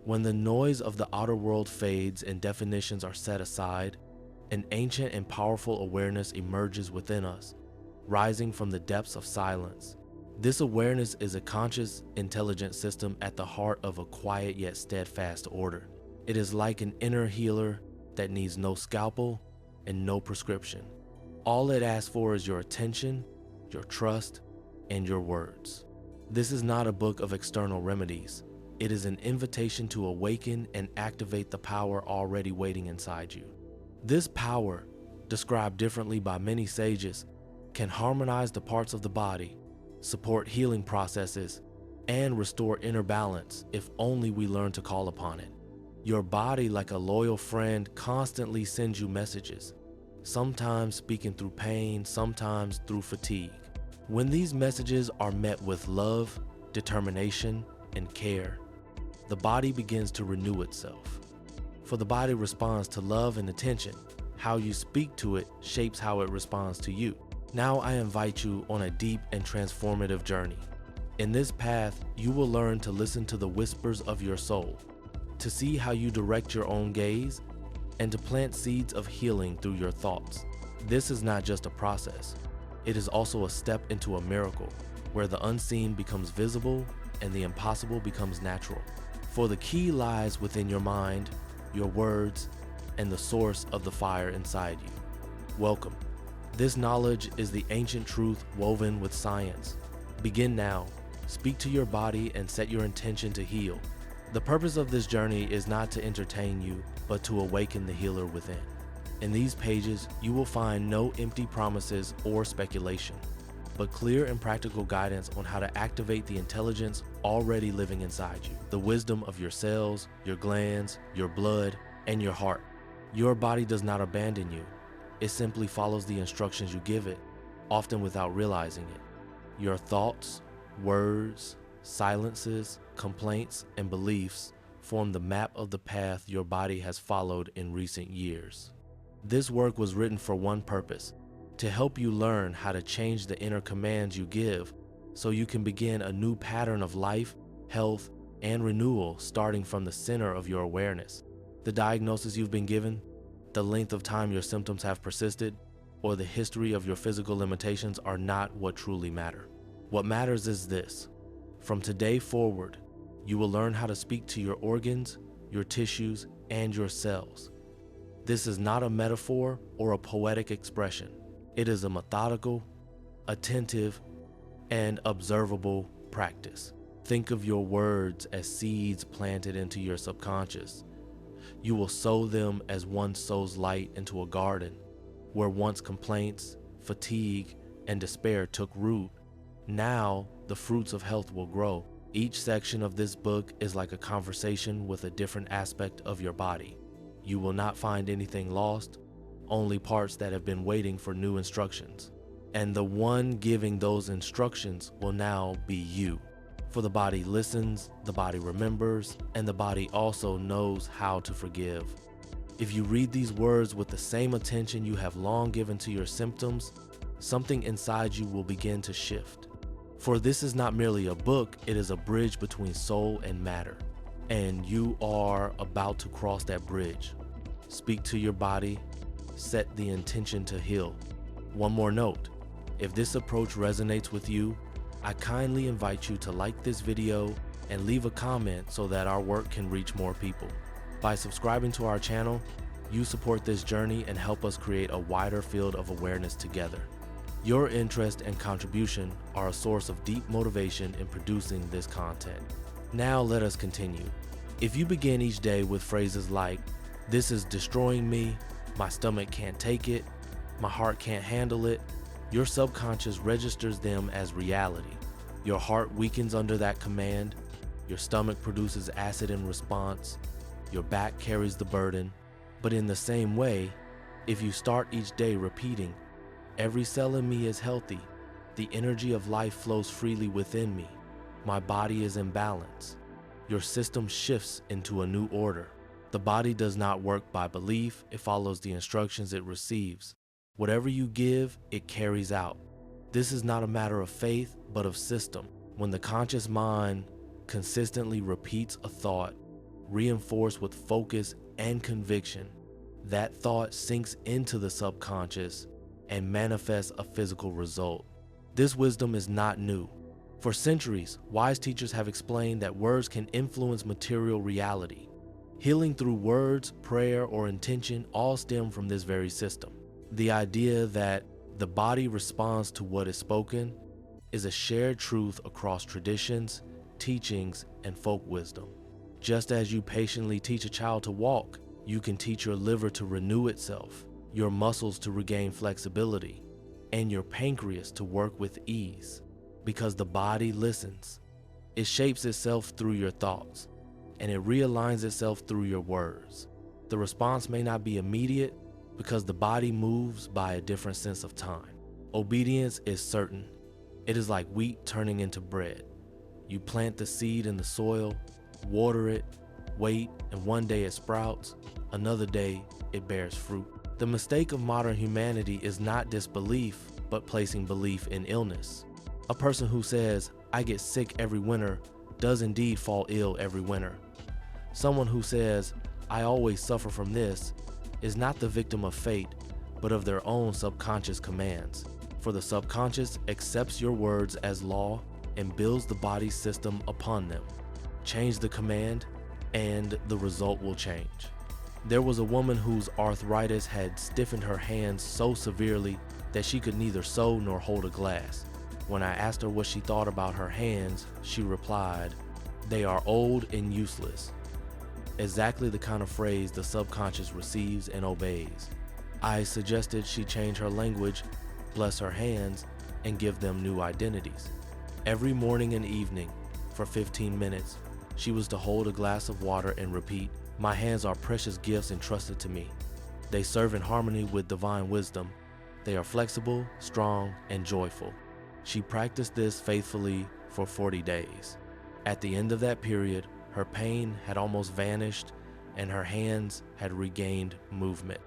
When the noise of the outer world fades and definitions are set aside, an ancient and powerful awareness emerges within us, rising from the depths of silence. This awareness is a conscious, intelligent system at the heart of a quiet yet steadfast order. It is like an inner healer that needs no scalpel and no prescription. All it asks for is your attention, your trust, and your words. This is not a book of external remedies. It is an invitation to awaken and activate the power already waiting inside you. This power, described differently by many sages, can harmonize the parts of the body, support healing processes, and restore inner balance if only we learn to call upon it. Your body, like a loyal friend, constantly sends you messages, sometimes speaking through pain, sometimes through fatigue. When these messages are met with love, determination, and care, the body begins to renew itself. For the body responds to love and attention. How you speak to it shapes how it responds to you. Now I invite you on a deep and transformative journey. In this path, you will learn to listen to the whispers of your soul, to see how you direct your own gaze, and to plant seeds of healing through your thoughts. This is not just a process. It is also a step into a miracle, where the unseen becomes visible and the impossible becomes natural. For the key lies within your mind, your words, and the source of the fire inside you. Welcome. This knowledge is the ancient truth woven with science. Begin now. Speak to your body and set your intention to heal. The purpose of this journey is not to entertain you, but to awaken the healer within. In these pages, you will find no empty promises or speculation, but clear and practical guidance on how to activate the intelligence already living inside you, the wisdom of your cells, your glands, your blood, and your heart. Your body does not abandon you. It simply follows the instructions you give it, often without realizing it. Your thoughts, words, silences, complaints, and beliefs form the map of the path your body has followed in recent years. This work was written for one purpose: to help you learn how to change the inner commands you give so you can begin a new pattern of life, health, and renewal starting from the center of your awareness. The diagnosis you've been given, the length of time your symptoms have persisted, or the history of your physical limitations are not what truly matter. What matters is this: from today forward, you will learn how to speak to your organs, your tissues, and your cells. This is not a metaphor or a poetic expression. It is a methodical, attentive, and observable practice. Think of your words as seeds planted into your subconscious. You will sow them as one sows light into a garden, where once complaints, fatigue, and despair took root. Now, the fruits of health will grow. Each section of this book is like a conversation with a different aspect of your body. You will not find anything lost, only parts that have been waiting for new instructions. And the one giving those instructions will now be you. For the body listens, the body remembers, and the body also knows how to forgive. If you read these words with the same attention you have long given to your symptoms, something inside you will begin to shift. For this is not merely a book, it is a bridge between soul and matter. And you are about to cross that bridge. Speak to your body, set the intention to heal. One more note: if this approach resonates with you, I kindly invite you to like this video and leave a comment so that our work can reach more people. By subscribing to our channel, you support this journey and help us create a wider field of awareness together. Your interest and contribution are a source of deep motivation in producing this content. Now let us continue. If you begin each day with phrases like, "This is destroying me," "My stomach can't take it," "My heart can't handle it," your subconscious registers them as reality. Your heart weakens under that command, your stomach produces acid in response, your back carries the burden. But in the same way, if you start each day repeating, "Every cell in me is healthy, the energy of life flows freely within me, my body is in balance," your system shifts into a new order. The body does not work by belief, it follows the instructions it receives. Whatever you give, it carries out. This is not a matter of faith, but of system. When the conscious mind consistently repeats a thought, reinforced with focus and conviction. That thought sinks into the subconscious and manifests a physical result. This wisdom is not new. For centuries, wise teachers have explained that words can influence material reality. Healing through words, prayer, or intention all stem from this very system. The idea that the body responds to what is spoken is a shared truth across traditions, teachings, and folk wisdom. Just as you patiently teach a child to walk, you can teach your liver to renew itself, your muscles to regain flexibility, and your pancreas to work with ease. Because the body listens. It shapes itself through your thoughts, and it realigns itself through your words. The response may not be immediate because the body moves by a different sense of time. Obedience is certain. It is like wheat turning into bread. You plant the seed in the soil, water it, wait, and one day it sprouts, another day it bears fruit. The mistake of modern humanity is not disbelief, but placing belief in illness. A person who says, "I get sick every winter," does indeed fall ill every winter. Someone who says, "I always suffer from this," is not the victim of fate, but of their own subconscious commands. For the subconscious accepts your words as law and builds the body's system upon them. Change the command, and the result will change. There was a woman whose arthritis had stiffened her hands so severely that she could neither sew nor hold a glass. When I asked her what she thought about her hands, she replied, "They are old and useless." Exactly the kind of phrase the subconscious receives and obeys. I suggested she change her language, bless her hands, and give them new identities. Every morning and evening, for 15 minutes, she was to hold a glass of water and repeat, "My hands are precious gifts entrusted to me. They serve in harmony with divine wisdom. They are flexible, strong, and joyful." She practiced this faithfully for 40 days. At the end of that period, her pain had almost vanished and her hands had regained movement.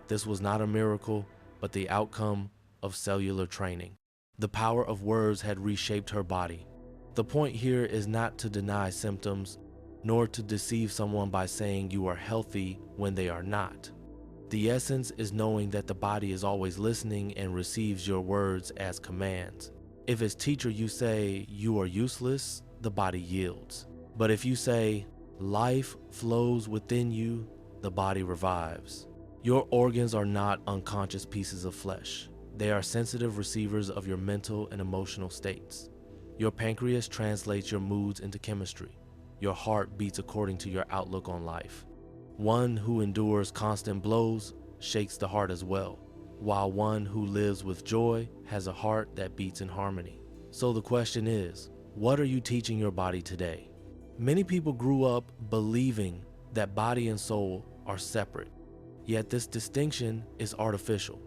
This was not a miracle, but the outcome of cellular training. The power of words had reshaped her body. The point here is not to deny symptoms, nor to deceive someone by saying you are healthy when they are not. The essence is knowing that the body is always listening and receives your words as commands. If as teacher you say you are useless, the body yields. But if you say life flows within you, the body revives. Your organs are not unconscious pieces of flesh. They are sensitive receivers of your mental and emotional states. Your pancreas translates your moods into chemistry. Your heart beats according to your outlook on life. One who endures constant blows shakes the heart as well, while one who lives with joy has a heart that beats in harmony. So the question is, what are you teaching your body today? Many people grew up believing that body and soul are separate, yet this distinction is artificial.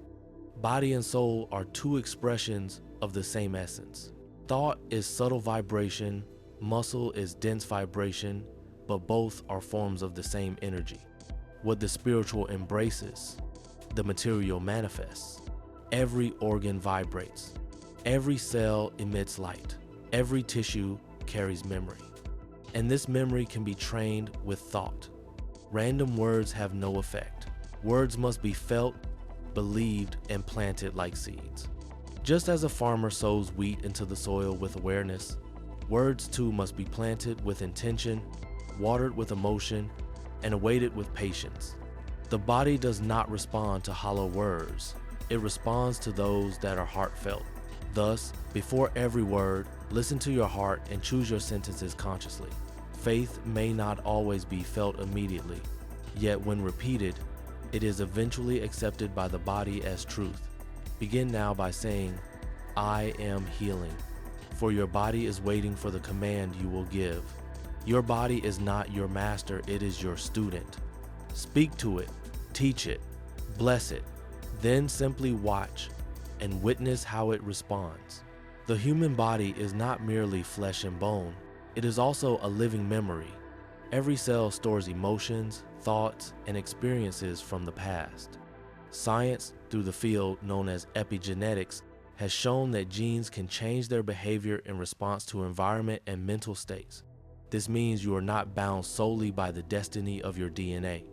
Body and soul are two expressions of the same essence. Thought is subtle vibration, muscle is dense vibration, but both are forms of the same energy. What the spiritual embraces, the material manifests. Every organ vibrates. Every cell emits light. Every tissue carries memory. And this memory can be trained with thought. Random words have no effect. Words must be felt, believed, and planted like seeds. Just as a farmer sows wheat into the soil with awareness, words too must be planted with intention, watered with emotion, and awaited with patience. The body does not respond to hollow words. It responds to those that are heartfelt. Thus, before every word, listen to your heart and choose your sentences consciously. Faith may not always be felt immediately, yet when repeated, it is eventually accepted by the body as truth. Begin now by saying, "I am healing," for your body is waiting for the command you will give. Your body is not your master, it is your student. Speak to it, teach it, bless it, then simply watch and witness how it responds. The human body is not merely flesh and bone, it is also a living memory. Every cell stores emotions, thoughts, and experiences from the past. Science, through the field known as epigenetics, has shown that genes can change their behavior in response to environment and mental states. This means you are not bound solely by the destiny of your DNA.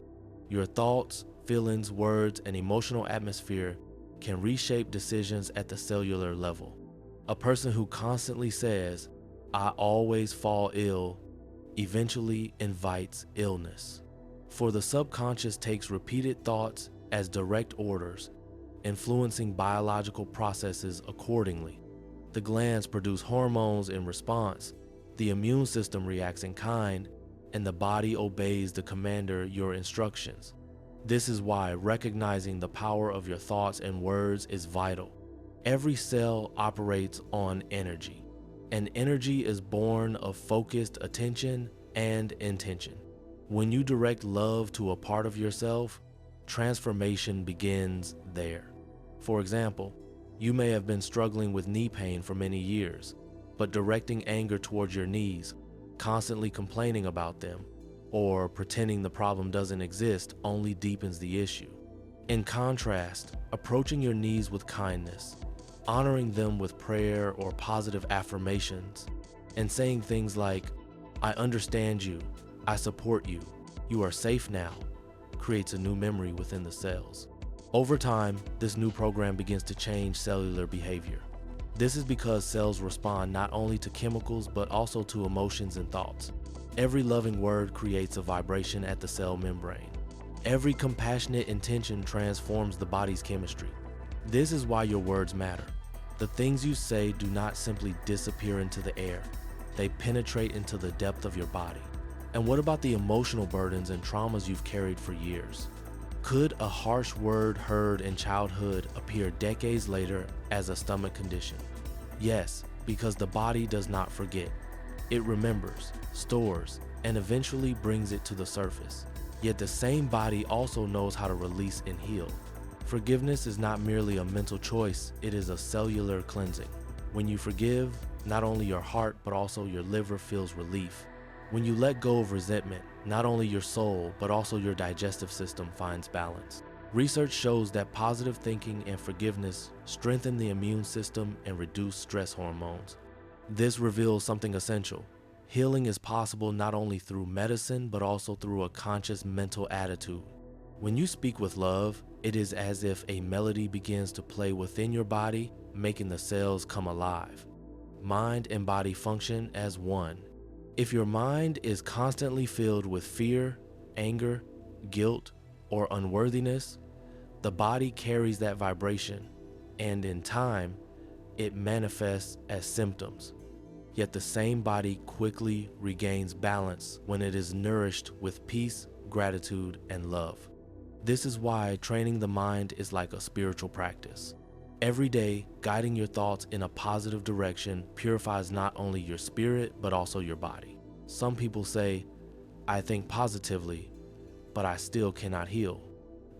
Your thoughts, feelings, words, and emotional atmosphere can reshape decisions at the cellular level. A person who constantly says, "I always fall ill," eventually invites illness. For the subconscious takes repeated thoughts as direct orders, influencing biological processes accordingly. The glands produce hormones in response, the immune system reacts in kind, and the body obeys the commander your instructions. This is why recognizing the power of your thoughts and words is vital. Every cell operates on energy, and energy is born of focused attention and intention. When you direct love to a part of yourself, transformation begins there. For example, you may have been struggling with knee pain for many years, but directing anger towards your knees, constantly complaining about them, or pretending the problem doesn't exist only deepens the issue. In contrast, approaching your knees with kindness, honoring them with prayer or positive affirmations, and saying things like, "I understand you, I support you, you are safe now," creates a new memory within the cells. Over time, this new program begins to change cellular behavior. This is because cells respond not only to chemicals but also to emotions and thoughts. Every loving word creates a vibration at the cell membrane. Every compassionate intention transforms the body's chemistry. This is why your words matter. The things you say do not simply disappear into the air. They penetrate into the depth of your body. And what about the emotional burdens and traumas you've carried for years? Could a harsh word heard in childhood appear decades later as a stomach condition? Yes, because the body does not forget. It remembers, stores, and eventually brings it to the surface. Yet the same body also knows how to release and heal. Forgiveness is not merely a mental choice, it is a cellular cleansing. When you forgive, not only your heart but also your liver feels relief. When you let go of resentment, not only your soul, but also your digestive system finds balance. Research shows that positive thinking and forgiveness strengthen the immune system and reduce stress hormones. This reveals something essential. Healing is possible not only through medicine, but also through a conscious mental attitude. When you speak with love, it is as if a melody begins to play within your body, making the cells come alive. Mind and body function as one. If your mind is constantly filled with fear, anger, guilt, or unworthiness, the body carries that vibration, and in time, it manifests as symptoms. Yet the same body quickly regains balance when it is nourished with peace, gratitude, and love. This is why training the mind is like a spiritual practice. Every day, guiding your thoughts in a positive direction purifies not only your spirit, but also your body. Some people say, "I think positively, but I still cannot heal."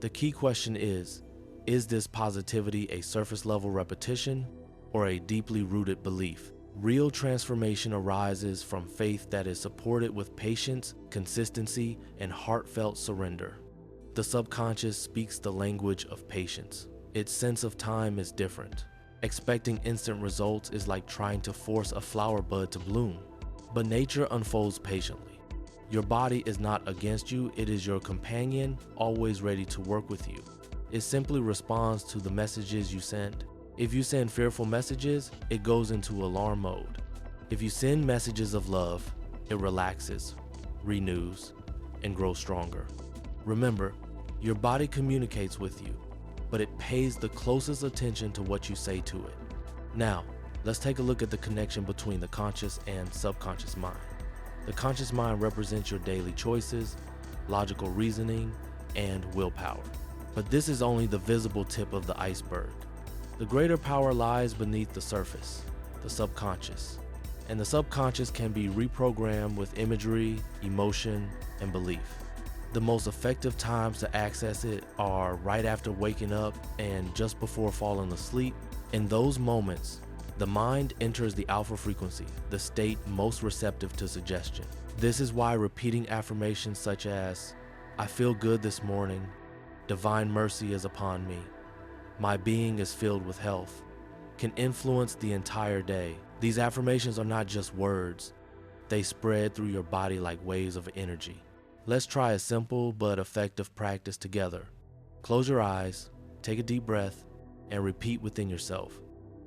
The key question is this positivity a surface level repetition or a deeply rooted belief? Real transformation arises from faith that is supported with patience, consistency, and heartfelt surrender. The subconscious speaks the language of patience. Its sense of time is different. Expecting instant results is like trying to force a flower bud to bloom. But nature unfolds patiently. Your body is not against you, it is your companion, always ready to work with you. It simply responds to the messages you send. If you send fearful messages, it goes into alarm mode. If you send messages of love, it relaxes, renews, and grows stronger. Remember, your body communicates with you, but it pays the closest attention to what you say to it. Now, let's take a look at the connection between the conscious and subconscious mind. The conscious mind represents your daily choices, logical reasoning, and willpower. But this is only the visible tip of the iceberg. The greater power lies beneath the surface, the subconscious. And the subconscious can be reprogrammed with imagery, emotion, and belief. The most effective times to access it are right after waking up and just before falling asleep. In those moments, the mind enters the alpha frequency, the state most receptive to suggestion. This is why repeating affirmations such as, "I feel good this morning," "Divine mercy is upon me," "My being is filled with health," can influence the entire day. These affirmations are not just words. They spread through your body like waves of energy. Let's try a simple but effective practice together. Close your eyes, take a deep breath, and repeat within yourself.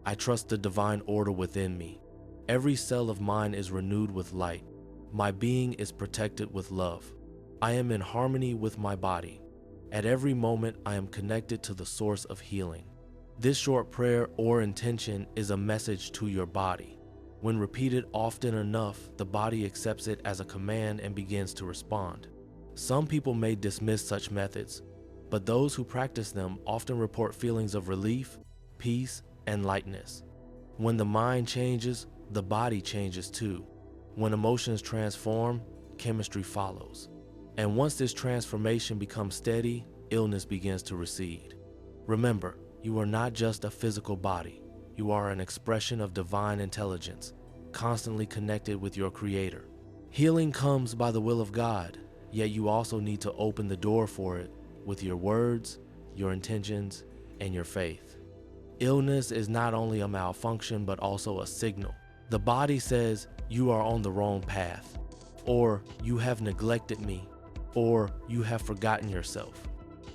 I trust the divine order within me. Every cell of mine is renewed with light. My being is protected with love. I am in harmony with my body. At every moment, I am connected to the source of healing. This short prayer or intention is a message to your body. When repeated often enough, the body accepts it as a command and begins to respond. Some people may dismiss such methods, but those who practice them often report feelings of relief, peace, and lightness. When the mind changes, the body changes too. When emotions transform, chemistry follows. And once this transformation becomes steady, illness begins to recede. Remember, you are not just a physical body. You are an expression of divine intelligence, constantly connected with your Creator. Healing comes by the will of God, yet you also need to open the door for it with your words, your intentions, and your faith. Illness is not only a malfunction, but also a signal. The body says, you are on the wrong path, or you have neglected me, or you have forgotten yourself.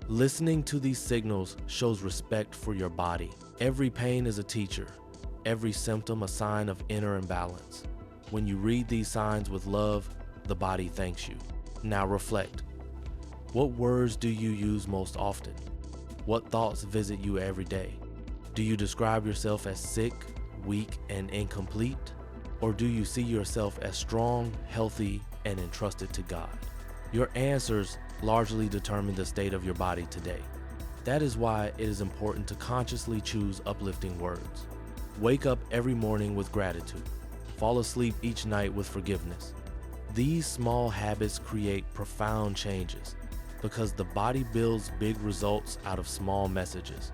Listening to these signals shows respect for your body. Every pain is a teacher, every symptom a sign of inner imbalance. When you read these signs with love, the body thanks you. Now reflect. What words do you use most often? What thoughts visit you every day? Do you describe yourself as sick, weak, and incomplete? Or do you see yourself as strong, healthy, and entrusted to God? Your answers largely determine the state of your body today. That is why it is important to consciously choose uplifting words. Wake up every morning with gratitude. Fall asleep each night with forgiveness. These small habits create profound changes because the body builds big results out of small messages.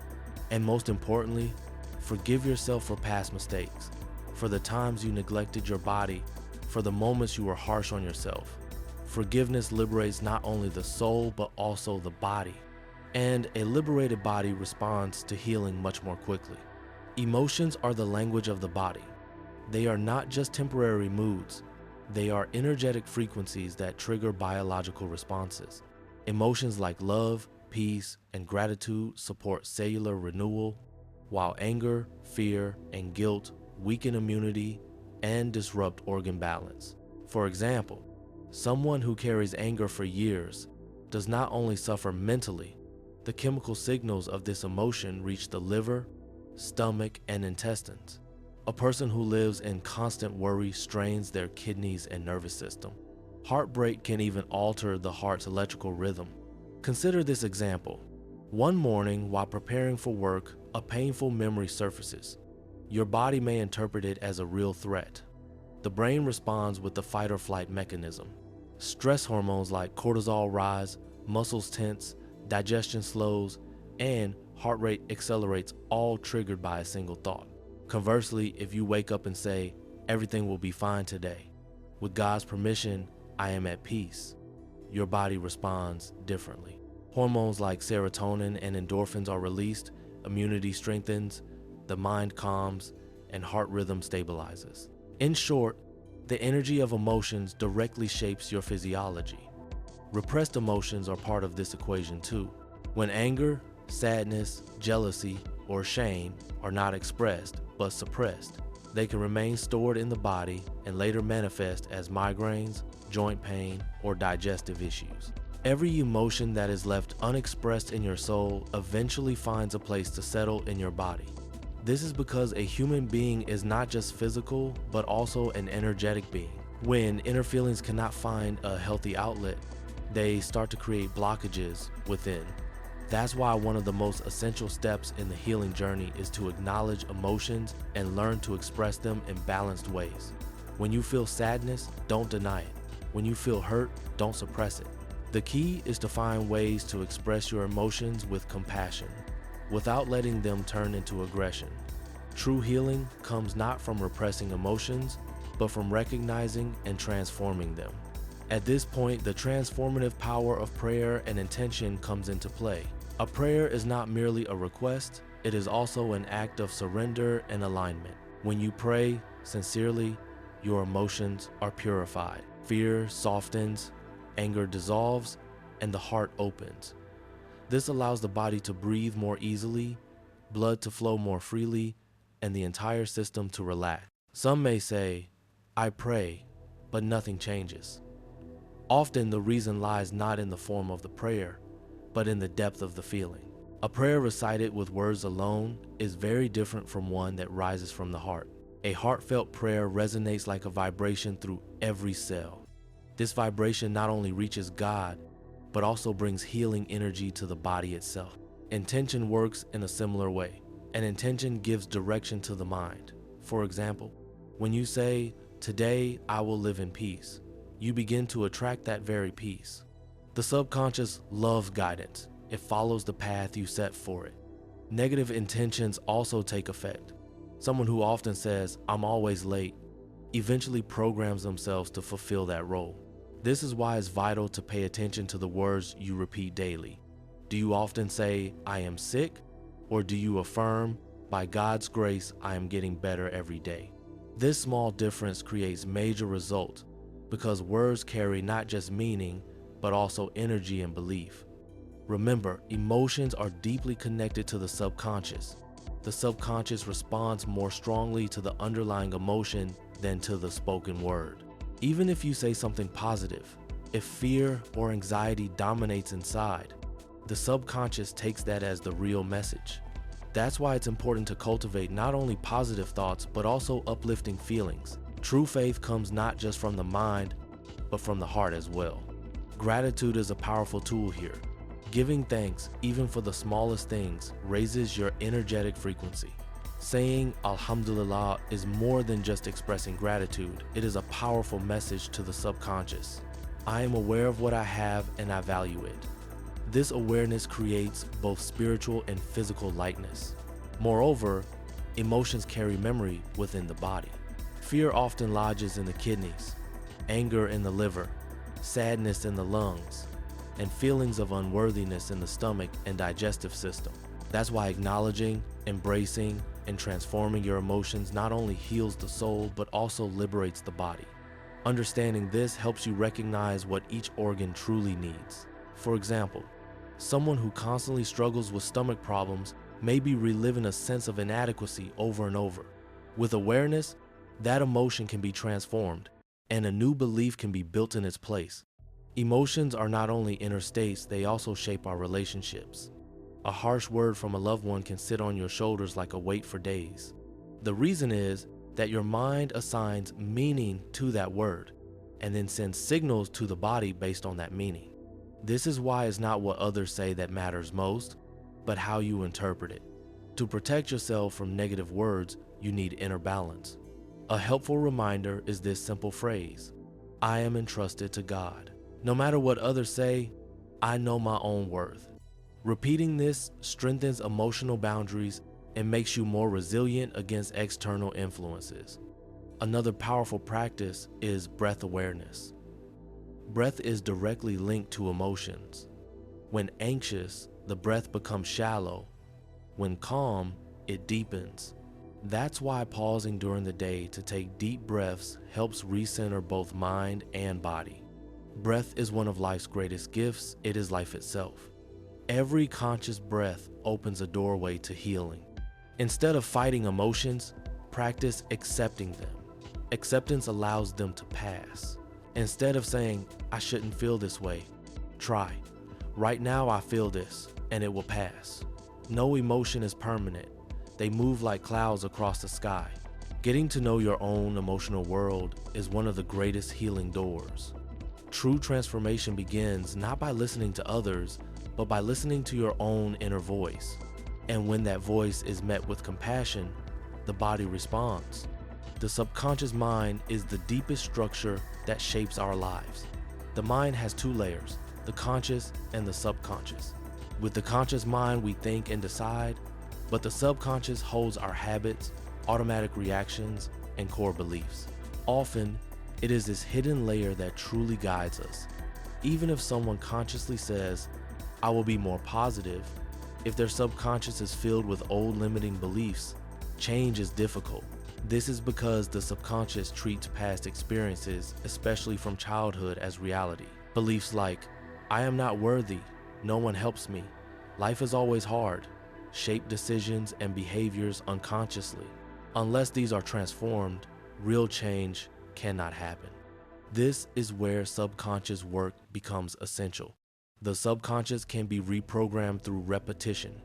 And most importantly, forgive yourself for past mistakes, for the times you neglected your body, for the moments you were harsh on yourself. Forgiveness liberates not only the soul, but also the body. And a liberated body responds to healing much more quickly. Emotions are the language of the body. They are not just temporary moods. They are energetic frequencies that trigger biological responses. Emotions like love, peace, and gratitude support cellular renewal, while anger, fear, and guilt weaken immunity and disrupt organ balance. For example, someone who carries anger for years does not only suffer mentally, the chemical signals of this emotion reach the liver, stomach, and intestines. A person who lives in constant worry strains their kidneys and nervous system. Heartbreak can even alter the heart's electrical rhythm. Consider this example. One morning, while preparing for work, a painful memory surfaces. Your body may interpret it as a real threat. The brain responds with the fight or flight mechanism. Stress hormones like cortisol rise, muscles tense, digestion slows, and heart rate accelerates, all triggered by a single thought. Conversely, if you wake up and say, everything will be fine today, with God's permission, I am at peace, your body responds differently. Hormones like serotonin and endorphins are released, immunity strengthens, the mind calms, and heart rhythm stabilizes. In short, the energy of emotions directly shapes your physiology. Repressed emotions are part of this equation too. When anger, sadness, jealousy, or shame are not expressed but suppressed, they can remain stored in the body and later manifest as migraines, joint pain, or digestive issues. Every emotion that is left unexpressed in your soul eventually finds a place to settle in your body. This is because a human being is not just physical, but also an energetic being. When inner feelings cannot find a healthy outlet, they start to create blockages within. That's why one of the most essential steps in the healing journey is to acknowledge emotions and learn to express them in balanced ways. When you feel sadness, don't deny it. When you feel hurt, don't suppress it. The key is to find ways to express your emotions with compassion, without letting them turn into aggression. True healing comes not from repressing emotions, but from recognizing and transforming them. At this point, the transformative power of prayer and intention comes into play. A prayer is not merely a request, it is also an act of surrender and alignment. When you pray sincerely, your emotions are purified. Fear softens, anger dissolves, and the heart opens. This allows the body to breathe more easily, blood to flow more freely, and the entire system to relax. Some may say, I pray, but nothing changes. Often the reason lies not in the form of the prayer, but in the depth of the feeling. A prayer recited with words alone is very different from one that rises from the heart. A heartfelt prayer resonates like a vibration through every cell. This vibration not only reaches God, but also brings healing energy to the body itself. Intention works in a similar way. An intention gives direction to the mind. For example, when you say, "Today I will live in peace," you begin to attract that very peace. The subconscious loves guidance. It follows the path you set for it. Negative intentions also take effect. Someone who often says, "I'm always late," eventually programs themselves to fulfill that role. This is why it's vital to pay attention to the words you repeat daily. Do you often say, "I am sick," or do you affirm, "By God's grace, I am getting better every day"? This small difference creates major results because words carry not just meaning, but also energy and belief. Remember, emotions are deeply connected to the subconscious. The subconscious responds more strongly to the underlying emotion than to the spoken word. Even if you say something positive, if fear or anxiety dominates inside, the subconscious takes that as the real message. That's why it's important to cultivate not only positive thoughts, but also uplifting feelings. True faith comes not just from the mind, but from the heart as well. Gratitude is a powerful tool here. Giving thanks, even for the smallest things, raises your energetic frequency. Saying Alhamdulillah is more than just expressing gratitude. It is a powerful message to the subconscious. I am aware of what I have and I value it. This awareness creates both spiritual and physical lightness. Moreover, emotions carry memory within the body. Fear often lodges in the kidneys, anger in the liver, sadness in the lungs, and feelings of unworthiness in the stomach and digestive system. That's why acknowledging, embracing, and transforming your emotions not only heals the soul, but also liberates the body. Understanding this helps you recognize what each organ truly needs. For example, someone who constantly struggles with stomach problems may be reliving a sense of inadequacy over and over. With awareness, that emotion can be transformed, and a new belief can be built in its place. Emotions are not only inner states, they also shape our relationships. A harsh word from a loved one can sit on your shoulders like a weight for days. The reason is that your mind assigns meaning to that word, and then sends signals to the body based on that meaning. This is why it's not what others say that matters most, but how you interpret it. To protect yourself from negative words, you need inner balance. A helpful reminder is this simple phrase, "I am entrusted to God." No matter what others say, I know my own worth. Repeating this strengthens emotional boundaries and makes you more resilient against external influences. Another powerful practice is breath awareness. Breath is directly linked to emotions. When anxious, the breath becomes shallow. When calm, it deepens. That's why pausing during the day to take deep breaths helps recenter both mind and body. Breath is one of life's greatest gifts. It is life itself. Every conscious breath opens a doorway to healing. Instead of fighting emotions, practice accepting them. Acceptance allows them to pass. Instead of saying, "I shouldn't feel this way," try, "Right now I feel this, and it will pass." No emotion is permanent. They move like clouds across the sky. Getting to know your own emotional world is one of the greatest healing doors. True transformation begins not by listening to others, but by listening to your own inner voice. And when that voice is met with compassion, the body responds. The subconscious mind is the deepest structure that shapes our lives. The mind has two layers, the conscious and the subconscious. With the conscious mind, we think and decide, but the subconscious holds our habits, automatic reactions, and core beliefs. Often, it is this hidden layer that truly guides us. Even if someone consciously says, "I will be more positive," if their subconscious is filled with old limiting beliefs, change is difficult. This is because the subconscious treats past experiences, especially from childhood, as reality. Beliefs like, I am not worthy, no one helps me, life is always hard, shape decisions and behaviors unconsciously. Unless these are transformed, real change cannot happen. This is where subconscious work becomes essential. The subconscious can be reprogrammed through repetition.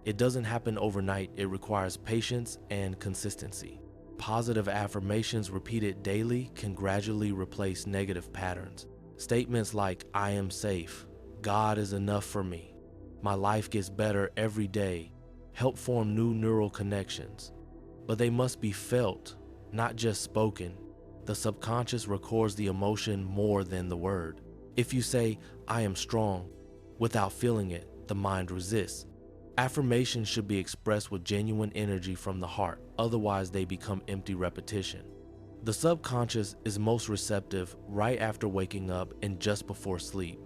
It doesn't happen overnight, it requires patience and consistency. Positive affirmations repeated daily can gradually replace negative patterns. Statements like, I am safe, God is enough for me, my life gets better every day, help form new neural connections. But they must be felt, not just spoken. The subconscious records the emotion more than the word. If you say, I am strong, without feeling it, the mind resists. Affirmations should be expressed with genuine energy from the heart, otherwise they become empty repetition. The subconscious is most receptive right after waking up and just before sleep.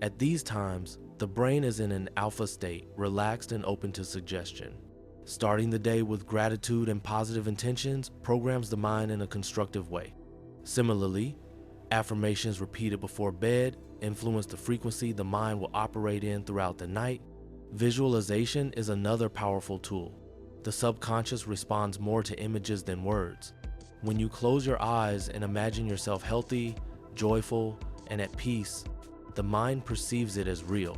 At these times, the brain is in an alpha state, relaxed and open to suggestion. Starting the day with gratitude and positive intentions programs the mind in a constructive way. Similarly, affirmations repeated before bed influence the frequency the mind will operate in throughout the night. Visualization is another powerful tool. The subconscious responds more to images than words. When you close your eyes and imagine yourself healthy, joyful, and at peace, the mind perceives it as real.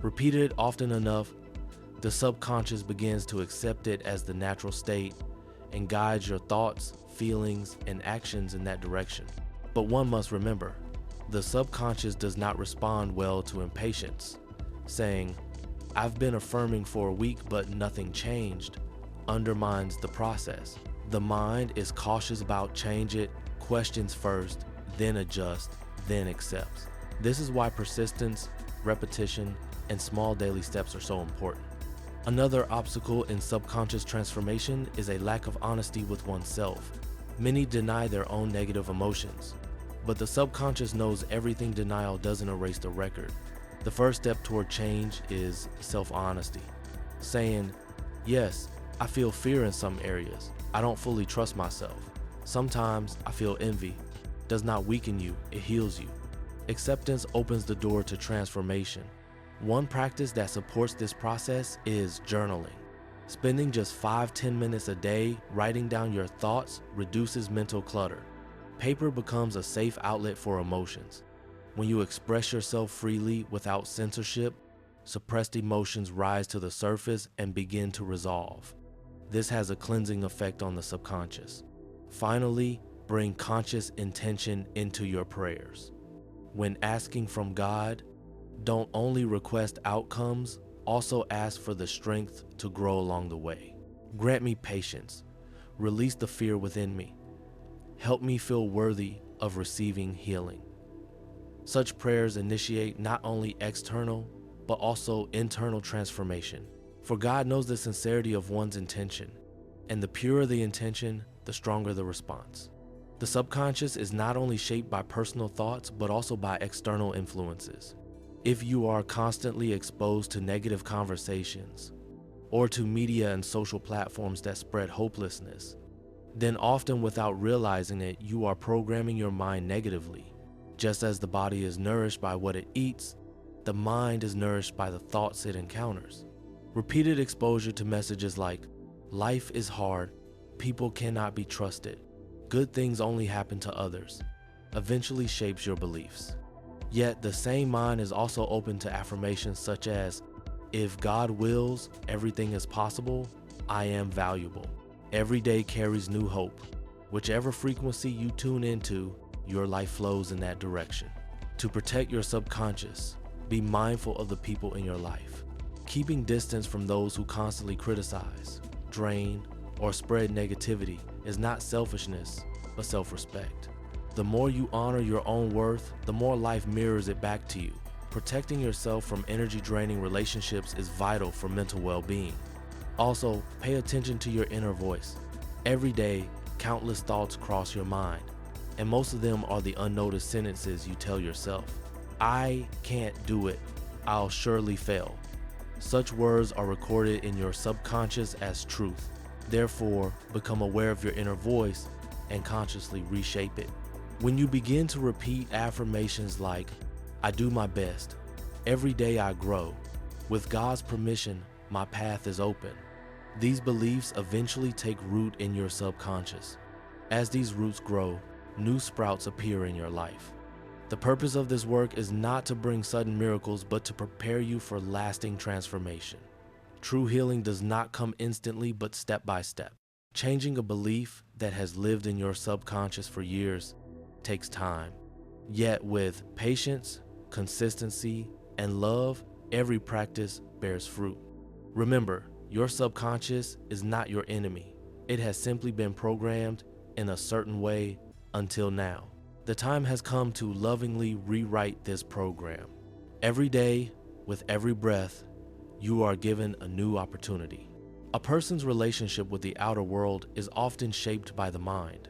Repeated often enough, the subconscious begins to accept it as the natural state and guides your thoughts, feelings, and actions in that direction. But one must remember, the subconscious does not respond well to impatience. Saying, I've been affirming for a week but nothing changed, undermines the process. The mind is cautious about change. It questions first, then adjusts, then accepts. This is why persistence, repetition, and small daily steps are so important. Another obstacle in subconscious transformation is a lack of honesty with oneself. Many deny their own negative emotions, but the subconscious knows everything denial doesn't erase the record. The first step toward change is self-honesty. Saying, yes, I feel fear in some areas. I don't fully trust myself. Sometimes I feel envy. Does not weaken you, it heals you. Acceptance opens the door to transformation. One practice that supports this process is journaling. Spending just 5-10 minutes a day writing down your thoughts reduces mental clutter. Paper becomes a safe outlet for emotions. When you express yourself freely without censorship, suppressed emotions rise to the surface and begin to resolve. This has a cleansing effect on the subconscious. Finally, bring conscious intention into your prayers. When asking from God, don't only request outcomes, also ask for the strength to grow along the way. Grant me patience. Release the fear within me. Help me feel worthy of receiving healing. Such prayers initiate not only external, but also internal transformation. For God knows the sincerity of one's intention, and the purer the intention, the stronger the response. The subconscious is not only shaped by personal thoughts, but also by external influences. If you are constantly exposed to negative conversations, or to media and social platforms that spread hopelessness, then often without realizing it, you are programming your mind negatively. Just as the body is nourished by what it eats, the mind is nourished by the thoughts it encounters. Repeated exposure to messages like, life is hard, people cannot be trusted, good things only happen to others, eventually shapes your beliefs. Yet the same mind is also open to affirmations such as, if God wills, everything is possible, I am valuable. Every day carries new hope. Whichever frequency you tune into, your life flows in that direction. To protect your subconscious, be mindful of the people in your life. Keeping distance from those who constantly criticize, drain, or spread negativity is not selfishness, but self-respect. The more you honor your own worth, the more life mirrors it back to you. Protecting yourself from energy-draining relationships is vital for mental well-being. Also, pay attention to your inner voice. Every day, countless thoughts cross your mind, and most of them are the unnoticed sentences you tell yourself. I can't do it. I'll surely fail. Such words are recorded in your subconscious as truth. Therefore, become aware of your inner voice and consciously reshape it. When you begin to repeat affirmations like, I do my best, every day I grow, with God's permission, my path is open, these beliefs eventually take root in your subconscious. As these roots grow, new sprouts appear in your life. The purpose of this work is not to bring sudden miracles, but to prepare you for lasting transformation. True healing does not come instantly, but step by step. Changing a belief that has lived in your subconscious for years takes time. Yet with patience, consistency, and love, every practice bears fruit. Remember, your subconscious is not your enemy. It has simply been programmed in a certain way until now. The time has come to lovingly rewrite this program. Every day, with every breath, you are given a new opportunity. A person's relationship with the outer world is often shaped by the mind,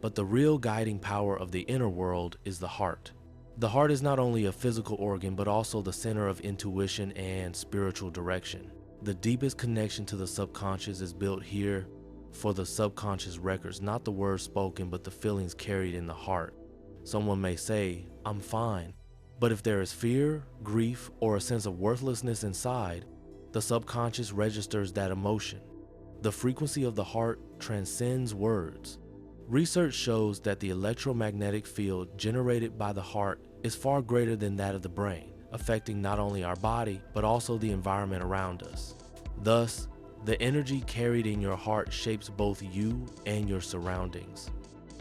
but the real guiding power of the inner world is the heart. The heart is not only a physical organ, but also the center of intuition and spiritual direction. The deepest connection to the subconscious is built here, for the subconscious records not the words spoken, but the feelings carried in the heart. Someone may say, I'm fine, but if there is fear, grief, or a sense of worthlessness inside, the subconscious registers that emotion. The frequency of the heart transcends words. Research shows that the electromagnetic field generated by the heart is far greater than that of the brain, affecting not only our body, but also the environment around us. Thus, the energy carried in your heart shapes both you and your surroundings.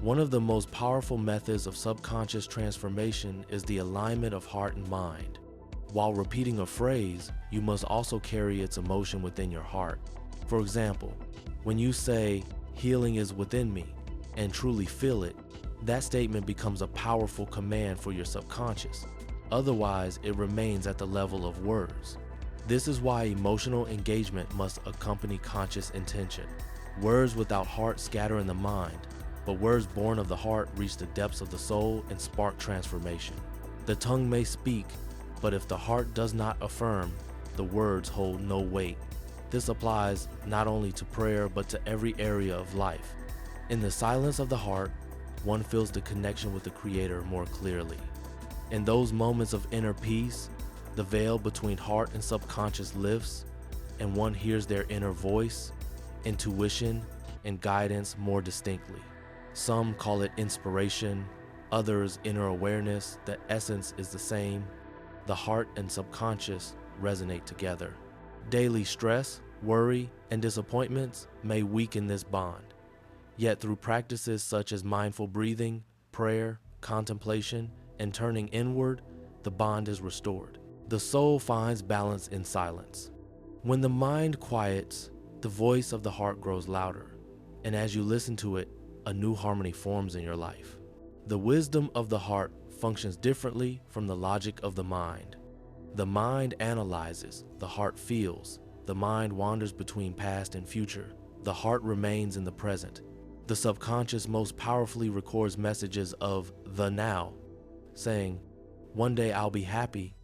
One of the most powerful methods of subconscious transformation is the alignment of heart and mind. While repeating a phrase, you must also carry its emotion within your heart. For example, when you say, healing is within me, and truly feel it, that statement becomes a powerful command for your subconscious. Otherwise, it remains at the level of words. This is why emotional engagement must accompany conscious intention. Words without heart scatter in the mind, but words born of the heart reach the depths of the soul and spark transformation. The tongue may speak, but if the heart does not affirm, the words hold no weight. This applies not only to prayer, but to every area of life. In the silence of the heart, one feels the connection with the Creator more clearly. In those moments of inner peace, the veil between heart and subconscious lifts, and one hears their inner voice, intuition, and guidance more distinctly. Some call it inspiration, others inner awareness. The essence is the same. The heart and subconscious resonate together. Daily stress, worry, and disappointments may weaken this bond. Yet through practices such as mindful breathing, prayer, contemplation, and turning inward, the bond is restored. The soul finds balance in silence. When the mind quiets, the voice of the heart grows louder, and as you listen to it, a new harmony forms in your life. The wisdom of the heart functions differently from the logic of the mind. The mind analyzes, the heart feels. The mind wanders between past and future. The heart remains in the present. The subconscious most powerfully records messages of the now, saying, one day I'll be happy,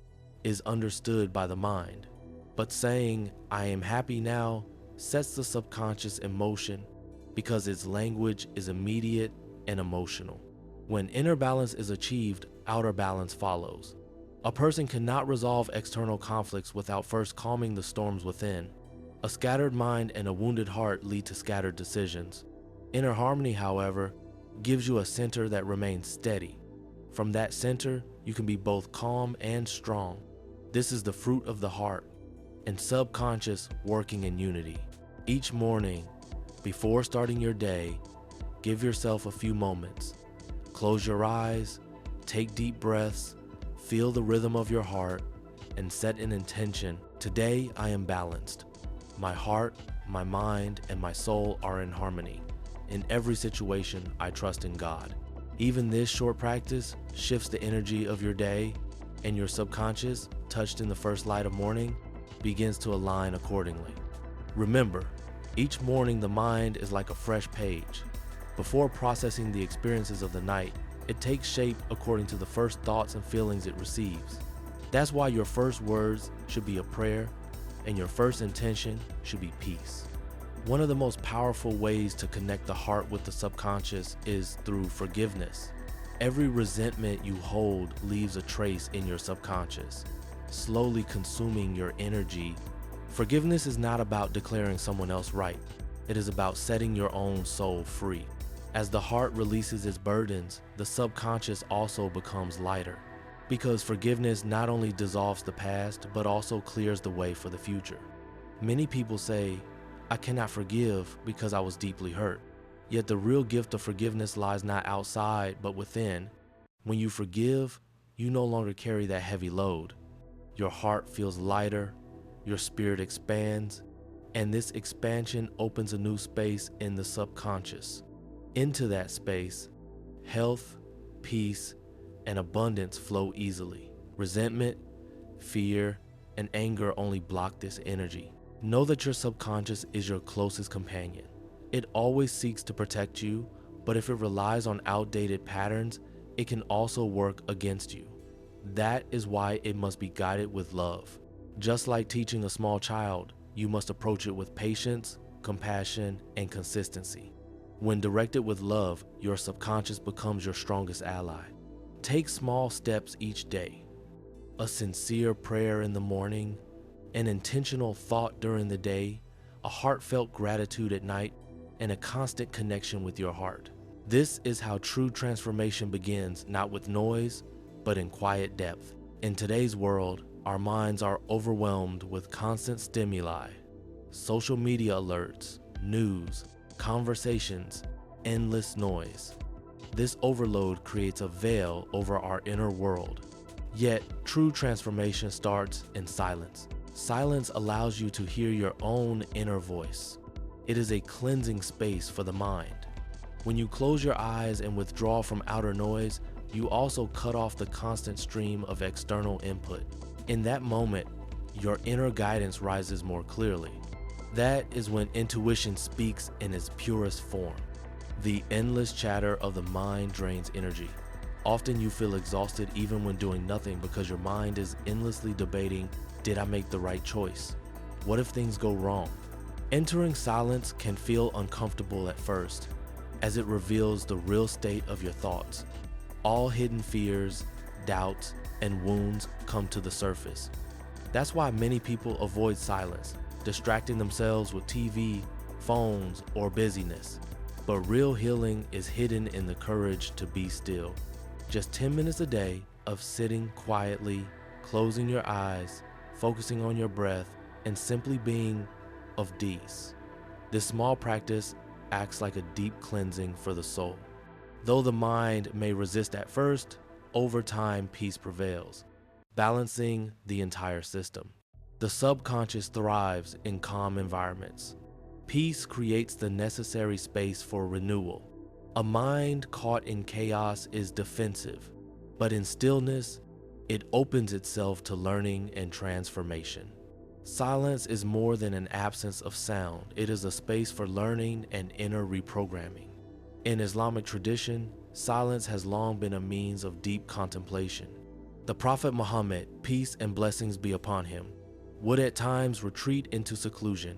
is understood by the mind. But saying, I am happy now, sets the subconscious in motion because its language is immediate and emotional. When inner balance is achieved, outer balance follows. A person cannot resolve external conflicts without first calming the storms within. A scattered mind and a wounded heart lead to scattered decisions. Inner harmony, however, gives you a center that remains steady. From that center, you can be both calm and strong. This is the fruit of the heart and subconscious working in unity. Each morning, before starting your day, give yourself a few moments. Close your eyes, take deep breaths, feel the rhythm of your heart, and set an intention. Today, I am balanced. My heart, my mind, and my soul are in harmony. In every situation, I trust in God. Even this short practice shifts the energy of your day, and your subconscious, touched in the first light of morning, begins to align accordingly. Remember, each morning the mind is like a fresh page. Before processing the experiences of the night, it takes shape according to the first thoughts and feelings it receives. That's why your first words should be a prayer, and your first intention should be peace. One of the most powerful ways to connect the heart with the subconscious is through forgiveness. Every resentment you hold leaves a trace in your subconscious, slowly consuming your energy. Forgiveness is not about declaring someone else right. It is about setting your own soul free. As the heart releases its burdens, the subconscious also becomes lighter, because forgiveness not only dissolves the past, but also clears the way for the future. Many people say, "I cannot forgive because I was deeply hurt." Yet the real gift of forgiveness lies not outside, but within. When you forgive, you no longer carry that heavy load. Your heart feels lighter, your spirit expands, and this expansion opens a new space in the subconscious. Into that space, health, peace, and abundance flow easily. Resentment, fear, and anger only block this energy. Know that your subconscious is your closest companion. It always seeks to protect you, but if it relies on outdated patterns, it can also work against you. That is why it must be guided with love. Just like teaching a small child, you must approach it with patience, compassion, and consistency. When directed with love, your subconscious becomes your strongest ally. Take small steps each day. A sincere prayer in the morning, an intentional thought during the day, a heartfelt gratitude at night, and a constant connection with your heart. This is how true transformation begins, not with noise, but in quiet depth. In today's world, our minds are overwhelmed with constant stimuli, social media alerts, news, conversations, endless noise. This overload creates a veil over our inner world. Yet, true transformation starts in silence. Silence allows you to hear your own inner voice. It is a cleansing space for the mind. When you close your eyes and withdraw from outer noise, you also cut off the constant stream of external input. In that moment, your inner guidance rises more clearly. That is when intuition speaks in its purest form. The endless chatter of the mind drains energy. Often you feel exhausted even when doing nothing because your mind is endlessly debating, did I make the right choice? What if things go wrong? Entering silence can feel uncomfortable at first, as it reveals the real state of your thoughts. All hidden fears, doubts, and wounds come to the surface. That's why many people avoid silence, distracting themselves with TV, phones, or busyness. But real healing is hidden in the courage to be still. Just 10 minutes a day of sitting quietly, closing your eyes, focusing on your breath, and simply being of peace. This small practice acts like a deep cleansing for the soul. Though the mind may resist at first, over time peace prevails, balancing the entire system. The subconscious thrives in calm environments. Peace creates the necessary space for renewal. A mind caught in chaos is defensive, but in stillness, it opens itself to learning and transformation. Silence is more than an absence of sound. It is a space for learning and inner reprogramming. In Islamic tradition, silence has long been a means of deep contemplation. The Prophet Muhammad, peace and blessings be upon him, would at times retreat into seclusion,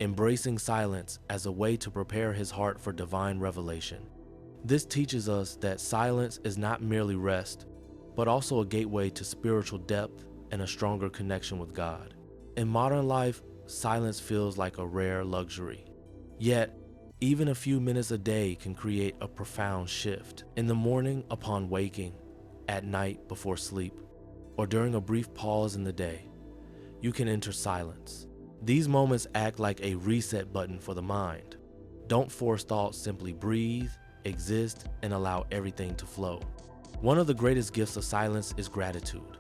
embracing silence as a way to prepare his heart for divine revelation. This teaches us that silence is not merely rest, but also a gateway to spiritual depth and a stronger connection with God. In modern life, silence feels like a rare luxury. Yet, even a few minutes a day can create a profound shift. In the morning upon waking, at night before sleep, or during a brief pause in the day, you can enter silence. These moments act like a reset button for the mind. Don't force thoughts, simply breathe, exist, and allow everything to flow. One of the greatest gifts of silence is gratitude.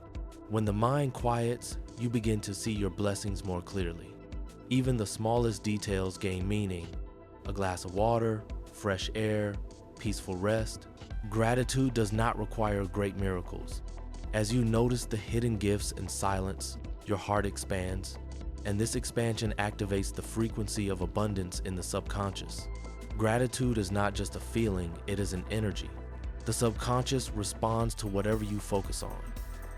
When the mind quiets, you begin to see your blessings more clearly. Even the smallest details gain meaning. A glass of water, fresh air, peaceful rest. Gratitude does not require great miracles. As you notice the hidden gifts in silence, your heart expands, and this expansion activates the frequency of abundance in the subconscious. Gratitude is not just a feeling, it is an energy. The subconscious responds to whatever you focus on.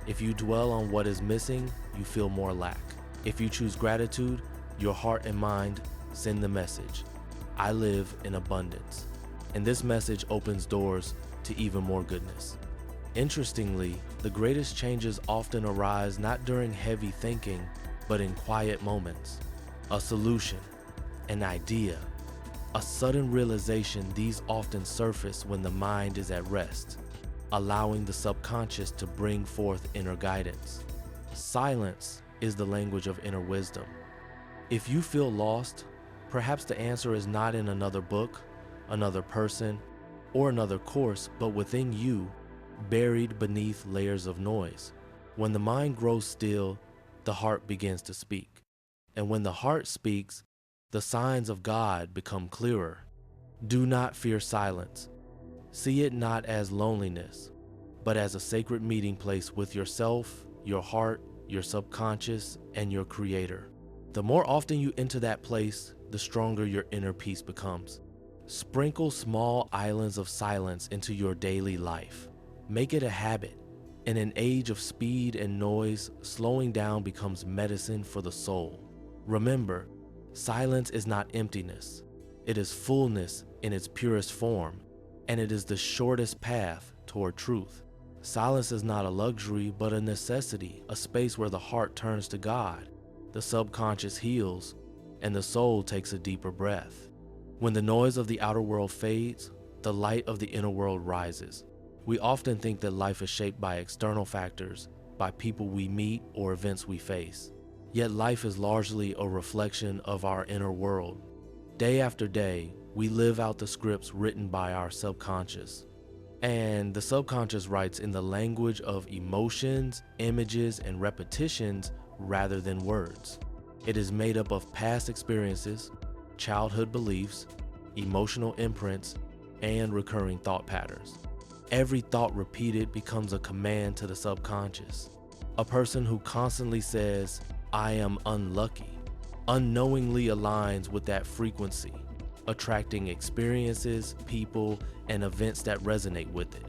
If you dwell on what is missing, you feel more lack. If you choose gratitude, your heart and mind send the message, I live in abundance. And this message opens doors to even more goodness. Interestingly, the greatest changes often arise not during heavy thinking, but in quiet moments. A solution, an idea, a sudden realization, these often surface when the mind is at rest, allowing the subconscious to bring forth inner guidance. Silence is the language of inner wisdom. If you feel lost, perhaps the answer is not in another book, another person, or another course, but within you, buried beneath layers of noise. When the mind grows still, the heart begins to speak. And when the heart speaks, the signs of God become clearer. Do not fear silence. See it not as loneliness, but as a sacred meeting place with yourself, your heart, your subconscious, and your Creator. The more often you enter that place, the stronger your inner peace becomes. Sprinkle small islands of silence into your daily life. Make it a habit. In an age of speed and noise, slowing down becomes medicine for the soul. Remember, silence is not emptiness. It is fullness in its purest form, and it is the shortest path toward truth. Silence is not a luxury, but a necessity, a space where the heart turns to God, the subconscious heals, and the soul takes a deeper breath. When the noise of the outer world fades, the light of the inner world rises. We often think that life is shaped by external factors, by people we meet or events we face. Yet life is largely a reflection of our inner world. Day after day, we live out the scripts written by our subconscious. And the subconscious writes in the language of emotions, images, and repetitions rather than words. It is made up of past experiences, childhood beliefs, emotional imprints, and recurring thought patterns. Every thought repeated becomes a command to the subconscious. A person who constantly says, I am unlucky, unknowingly aligns with that frequency, attracting experiences, people, and events that resonate with it.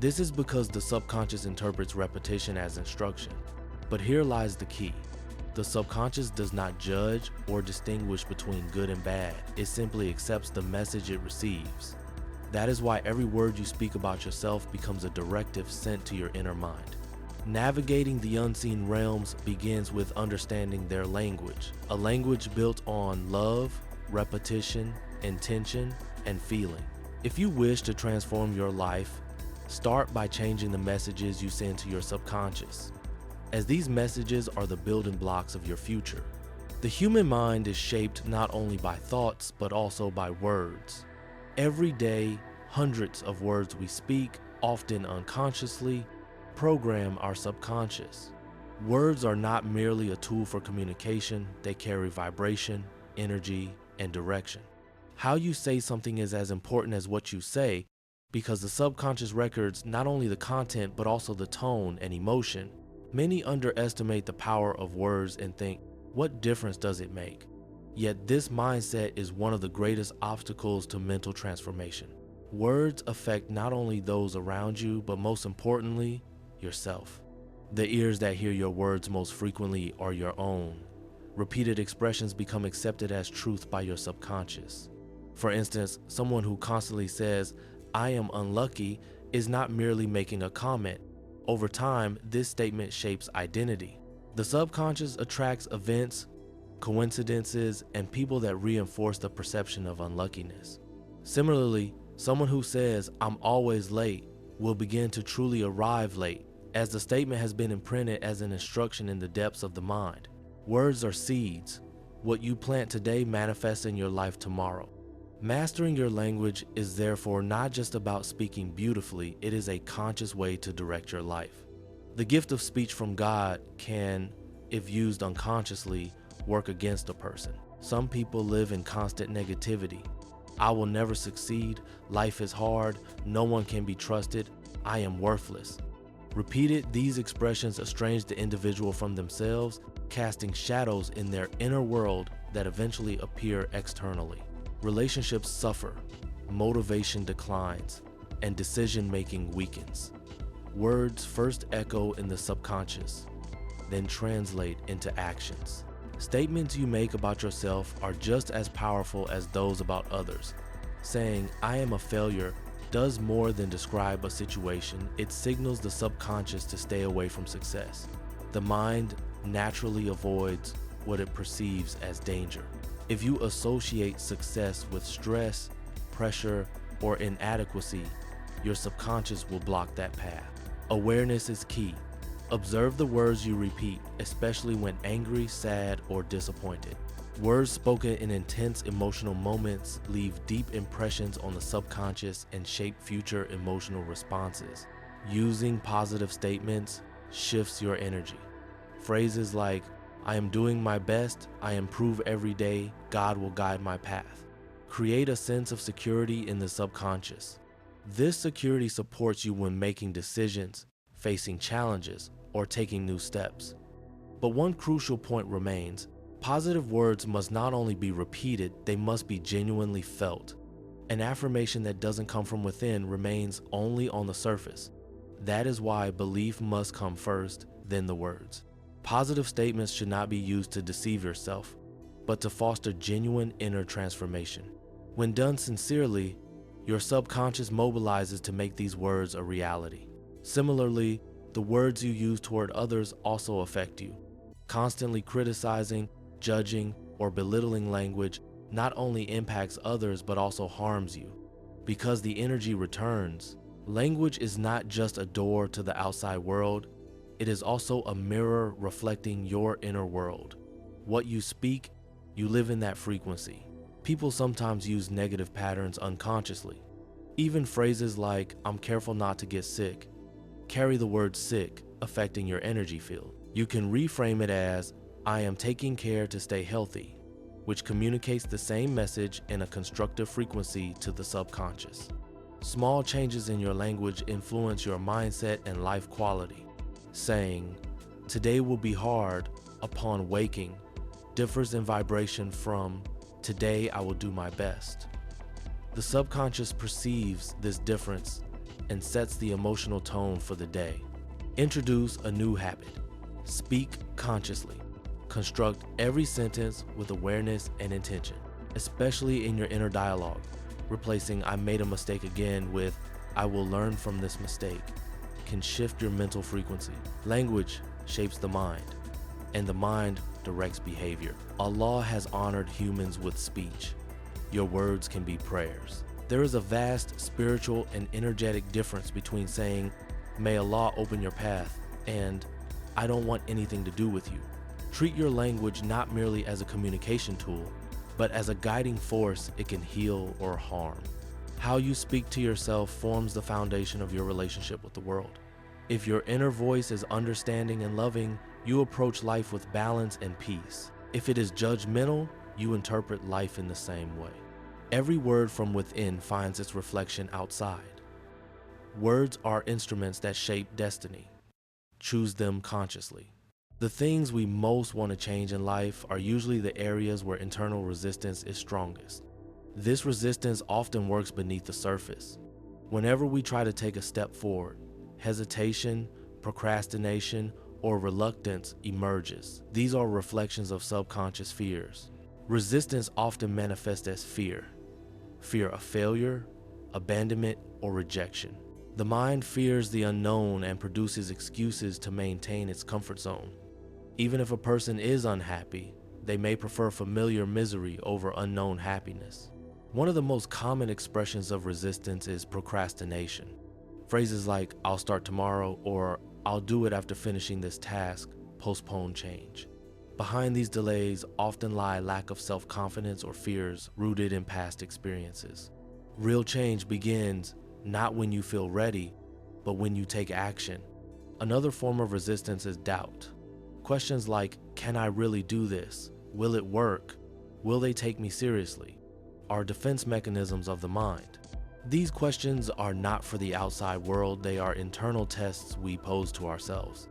This is because the subconscious interprets repetition as instruction. But here lies the key. The subconscious does not judge or distinguish between good and bad. It simply accepts the message it receives. That is why every word you speak about yourself becomes a directive sent to your inner mind. Navigating the unseen realms begins with understanding their language, a language built on love, repetition, intention, and feeling. If you wish to transform your life, start by changing the messages you send to your subconscious, as these messages are the building blocks of your future. The human mind is shaped not only by thoughts, but also by words. Every day, hundreds of words we speak, often unconsciously, program our subconscious. Words are not merely a tool for communication, they carry vibration, energy, and direction. How you say something is as important as what you say, because the subconscious records not only the content but also the tone and emotion. Many underestimate the power of words and think, what difference does it make? Yet this mindset is one of the greatest obstacles to mental transformation. Words affect not only those around you, but most importantly, yourself. The ears that hear your words most frequently are your own. Repeated expressions become accepted as truth by your subconscious. For instance, someone who constantly says, I am unlucky, is not merely making a comment. Over time, this statement shapes identity. The subconscious attracts events, coincidences, and people that reinforce the perception of unluckiness. Similarly, someone who says, I'm always late, will begin to truly arrive late, as the statement has been imprinted as an instruction in the depths of the mind. Words are seeds. What you plant today manifests in your life tomorrow. Mastering your language is therefore not just about speaking beautifully, it is a conscious way to direct your life. The gift of speech from God can, if used unconsciously, work against a person. Some people live in constant negativity. I will never succeed, life is hard, no one can be trusted, I am worthless. Repeated, these expressions estrange the individual from themselves, casting shadows in their inner world that eventually appear externally. Relationships suffer, motivation declines, and decision-making weakens. Words first echo in the subconscious, then translate into actions. Statements you make about yourself are just as powerful as those about others. Saying, "I am a failure," does more than describe a situation. It signals the subconscious to stay away from success. The mind naturally avoids what it perceives as danger. If you associate success with stress, pressure, or inadequacy, your subconscious will block that path. Awareness is key. Observe the words you repeat, especially when angry, sad, or disappointed. Words spoken in intense emotional moments leave deep impressions on the subconscious and shape future emotional responses. Using positive statements shifts your energy. Phrases like, "I am doing my best, I improve every day, God will guide my path," create a sense of security in the subconscious. This security supports you when making decisions, facing challenges, or taking new steps. But one crucial point remains. Positive words must not only be repeated, they must be genuinely felt. An affirmation that doesn't come from within remains only on the surface. That is why belief must come first, then the words. Positive statements should not be used to deceive yourself, but to foster genuine inner transformation. When done sincerely, your subconscious mobilizes to make these words a reality. Similarly, the words you use toward others also affect you. Constantly criticizing, judging, or belittling language not only impacts others but also harms you. Because the energy returns, language is not just a door to the outside world, it is also a mirror reflecting your inner world. What you speak, you live in that frequency. People sometimes use negative patterns unconsciously. Even phrases like, "I'm careful not to get sick," carry the word sick, affecting your energy field. You can reframe it as, "I am taking care to stay healthy," which communicates the same message in a constructive frequency to the subconscious. Small changes in your language influence your mindset and life quality. Saying, "Today will be hard," upon waking, differs in vibration from, "Today I will do my best." The subconscious perceives this difference and sets the emotional tone for the day. Introduce a new habit. Speak consciously. Construct every sentence with awareness and intention, especially in your inner dialogue. Replacing "I made a mistake again" with "I will learn from this mistake" can shift your mental frequency. Language shapes the mind, and the mind directs behavior. Allah has honored humans with speech. Your words can be prayers. There is a vast spiritual and energetic difference between saying, "May Allah open your path," and "I don't want anything to do with you." Treat your language not merely as a communication tool, but as a guiding force it can heal or harm. How you speak to yourself forms the foundation of your relationship with the world. If your inner voice is understanding and loving, you approach life with balance and peace. If it is judgmental, you interpret life in the same way. Every word from within finds its reflection outside. Words are instruments that shape destiny. Choose them consciously. The things we most want to change in life are usually the areas where internal resistance is strongest. This resistance often works beneath the surface. Whenever we try to take a step forward, hesitation, procrastination, or reluctance emerges. These are reflections of subconscious fears. Resistance often manifests as fear. Fear of failure, abandonment, or rejection. The mind fears the unknown and produces excuses to maintain its comfort zone. Even if a person is unhappy, they may prefer familiar misery over unknown happiness. One of the most common expressions of resistance is procrastination. Phrases like, "I'll start tomorrow," or "I'll do it after finishing this task," postpone change. Behind these delays often lie lack of self-confidence or fears rooted in past experiences. Real change begins not when you feel ready, but when you take action. Another form of resistance is doubt. Questions like, "Can I really do this? Will it work? Will they take me seriously?" are defense mechanisms of the mind. These questions are not for the outside world, they are internal tests we pose to ourselves.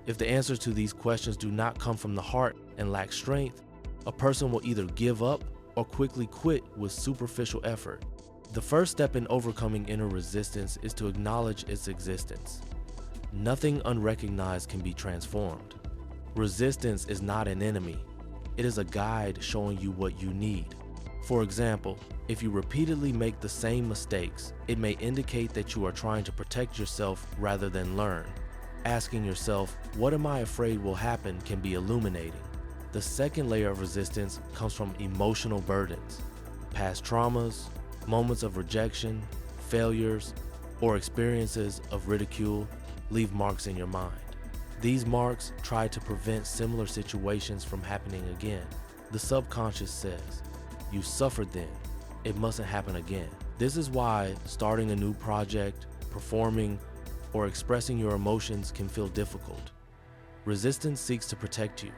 If the answers to these questions do not come from the heart and lack strength, a person will either give up or quickly quit with superficial effort. The first step in overcoming inner resistance is to acknowledge its existence. Nothing unrecognized can be transformed. Resistance is not an enemy. it is a guide showing you what you need. For example, if you repeatedly make the same mistakes, it may indicate that you are trying to protect yourself rather than learn. Asking yourself, what am I afraid will happen, can be illuminating. The second layer of resistance comes from emotional burdens. Past traumas, moments of rejection, failures, or experiences of ridicule leave marks in your mind. These marks try to prevent similar situations from happening again. The subconscious says, you suffered then, it mustn't happen again. This is why starting a new project, performing, or expressing your emotions can feel difficult. Resistance seeks to protect you,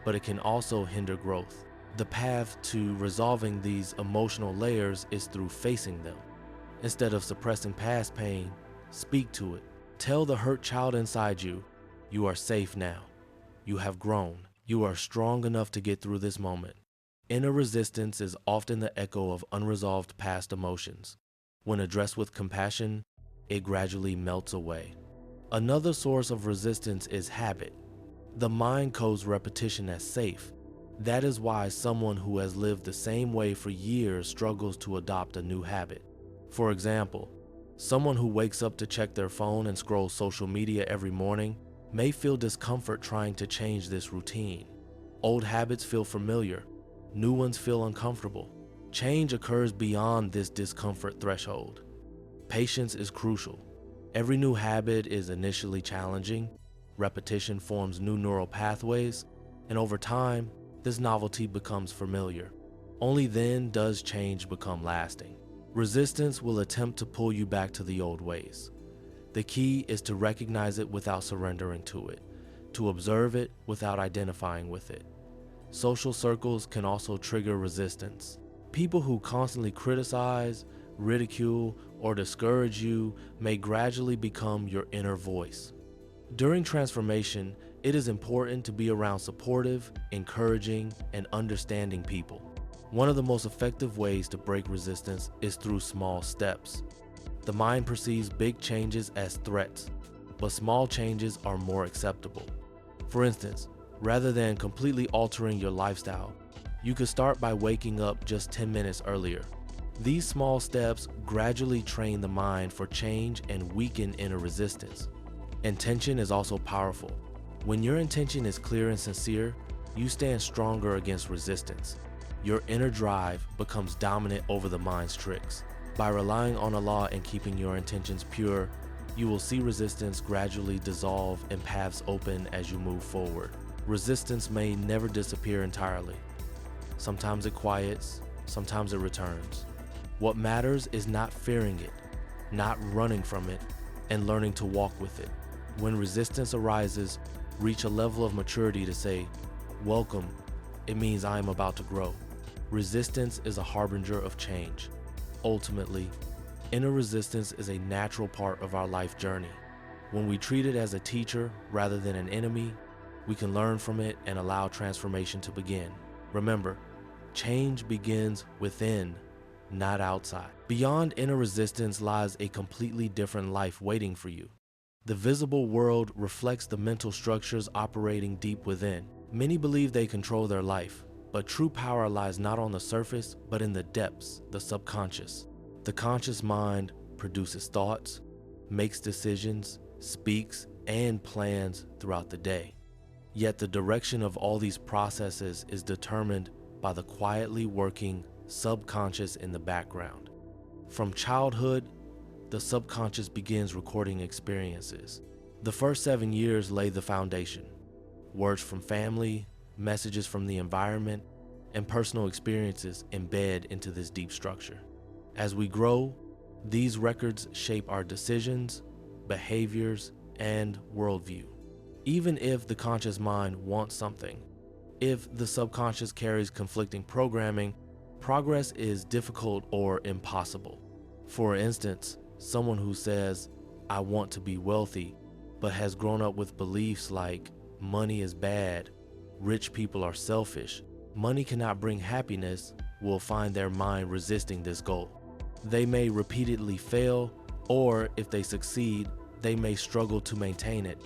but it can also hinder growth. The path to resolving these emotional layers is through facing them. Instead of suppressing past pain, speak to it. Tell the hurt child inside you, you are safe now. You have grown. You are strong enough to get through this moment. Inner resistance is often the echo of unresolved past emotions. When addressed with compassion, it gradually melts away. Another source of resistance is habit. The mind codes repetition as safe. That is why someone who has lived the same way for years struggles to adopt a new habit. For example, someone who wakes up to check their phone and scroll social media every morning may feel discomfort trying to change this routine. Old habits feel familiar. New ones feel uncomfortable. Change occurs beyond this discomfort threshold. Patience is crucial. Every new habit is initially challenging. Repetition forms new neural pathways, and over time, this novelty becomes familiar. Only then does change become lasting. Resistance will attempt to pull you back to the old ways. The key is to recognize it without surrendering to it, to observe it without identifying with it. Social circles can also trigger resistance. People who constantly criticize, ridicule, or discourage you may gradually become your inner voice. During transformation, it is important to be around supportive, encouraging, and understanding people. One of the most effective ways to break resistance is through small steps. The mind perceives big changes as threats, but small changes are more acceptable. For instance, rather than completely altering your lifestyle, you could start by waking up just 10 minutes earlier. These small steps gradually train the mind for change and weaken inner resistance. Intention is also powerful. When your intention is clear and sincere, you stand stronger against resistance. Your inner drive becomes dominant over the mind's tricks. By relying on Allah and keeping your intentions pure, you will see resistance gradually dissolve and paths open as you move forward. Resistance may never disappear entirely. Sometimes it quiets, sometimes it returns. What matters is not fearing it, not running from it, and learning to walk with it. When resistance arises, reach a level of maturity to say, welcome, it means I am about to grow. Resistance is a harbinger of change. Ultimately, inner resistance is a natural part of our life journey. When we treat it as a teacher rather than an enemy, we can learn from it and allow transformation to begin. Remember, change begins within, not outside. Beyond inner resistance lies a completely different life waiting for you. The visible world reflects the mental structures operating deep within. Many believe they control their life, but true power lies not on the surface, but in the depths, the subconscious. The conscious mind produces thoughts, makes decisions, speaks, and plans throughout the day. Yet the direction of all these processes is determined by the quietly working subconscious in the background. From childhood, the subconscious begins recording experiences. The first 7 years lay the foundation. Words from family, messages from the environment, and personal experiences embed into this deep structure. As we grow, these records shape our decisions, behaviors, and worldview. Even if the conscious mind wants something, if the subconscious carries conflicting programming, progress is difficult or impossible. For instance, someone who says, I want to be wealthy, but has grown up with beliefs like money is bad, rich people are selfish, money cannot bring happiness, will find their mind resisting this goal. They may repeatedly fail, or if they succeed, they may struggle to maintain it,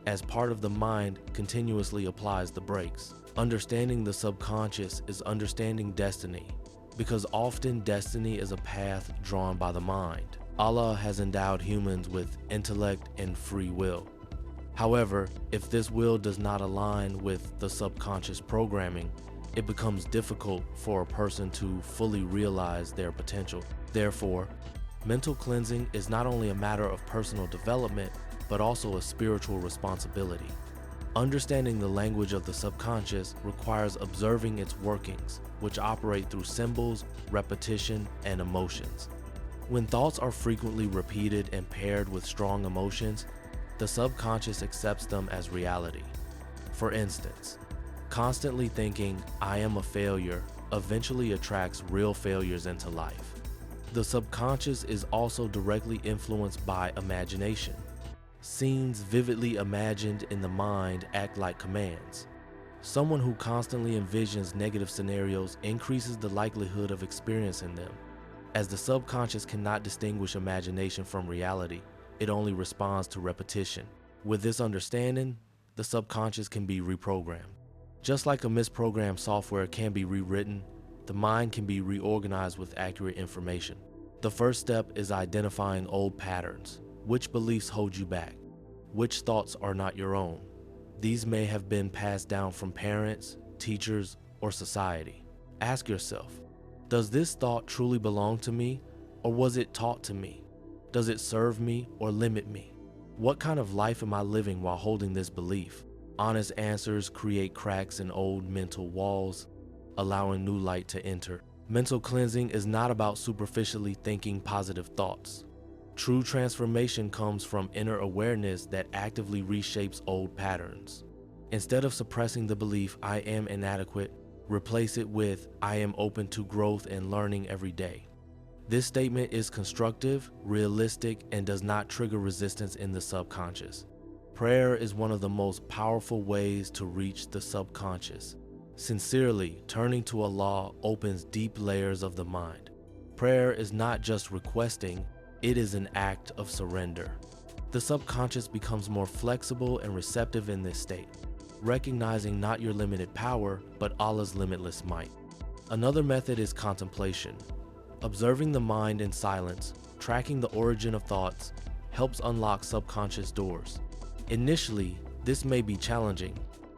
as part of the mind continuously applies the brakes. Understanding the subconscious is understanding destiny, because often destiny is a path drawn by the mind. Allah has endowed humans with intellect and free will. However, if this will does not align with the subconscious programming, it becomes difficult for a person to fully realize their potential. Therefore, mental cleansing is not only a matter of personal development, but also a spiritual responsibility. Understanding the language of the subconscious requires observing its workings, which operate through symbols, repetition, and emotions. When thoughts are frequently repeated and paired with strong emotions, the subconscious accepts them as reality. For instance, constantly thinking, "I am a failure," eventually attracts real failures into life. The subconscious is also directly influenced by imagination. Scenes vividly imagined in the mind act like commands. Someone who constantly envisions negative scenarios increases the likelihood of experiencing them. As the subconscious cannot distinguish imagination from reality, it only responds to repetition. With this understanding, the subconscious can be reprogrammed. Just like a misprogrammed software can be rewritten, the mind can be reorganized with accurate information. The first step is identifying old patterns. Which beliefs hold you back? Which thoughts are not your own? These may have been passed down from parents, teachers, or society. Ask yourself, does this thought truly belong to me, or was it taught to me? Does it serve me or limit me? What kind of life am I living while holding this belief? Honest answers create cracks in old mental walls, allowing new light to enter. Mental cleansing is not about superficially thinking positive thoughts. True transformation comes from inner awareness that actively reshapes old patterns. Instead of suppressing the belief, "I am inadequate," replace it with, "I am open to growth and learning every day." This statement is constructive, realistic, and does not trigger resistance in the subconscious. Prayer is one of the most powerful ways to reach the subconscious. Sincerely turning to Allah opens deep layers of the mind. Prayer is not just requesting, it is an act of surrender. The subconscious becomes more flexible and receptive in this state, recognizing not your limited power, but Allah's limitless might. Another method is contemplation. Observing the mind in silence, tracking the origin of thoughts, helps unlock subconscious doors. Initially, this may be challenging,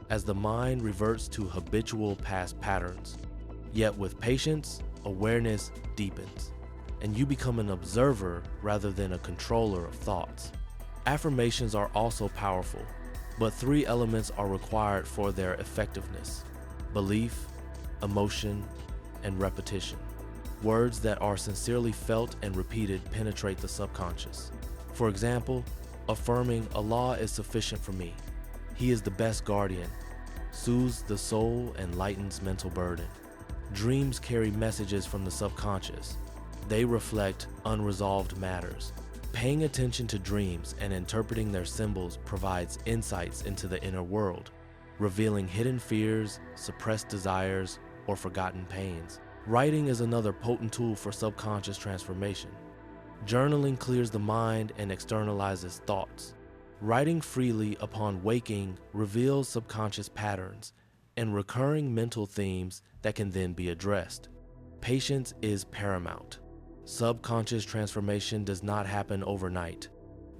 as the mind reverts to habitual past patterns. Yet with patience, awareness deepens, and you become an observer rather than a controller of thoughts. Affirmations are also powerful, but 3 elements are required for their effectiveness: belief, emotion, and repetition. Words that are sincerely felt and repeated penetrate the subconscious. For example, affirming "Allah is sufficient for me. He is the best guardian," soothes the soul and lightens mental burden. Dreams carry messages from the subconscious. They reflect unresolved matters. Paying attention to dreams and interpreting their symbols provides insights into the inner world, revealing hidden fears, suppressed desires, or forgotten pains. Writing is another potent tool for subconscious transformation. Journaling clears the mind and externalizes thoughts. Writing freely upon waking reveals subconscious patterns and recurring mental themes that can then be addressed. Patience is paramount. Subconscious transformation does not happen overnight.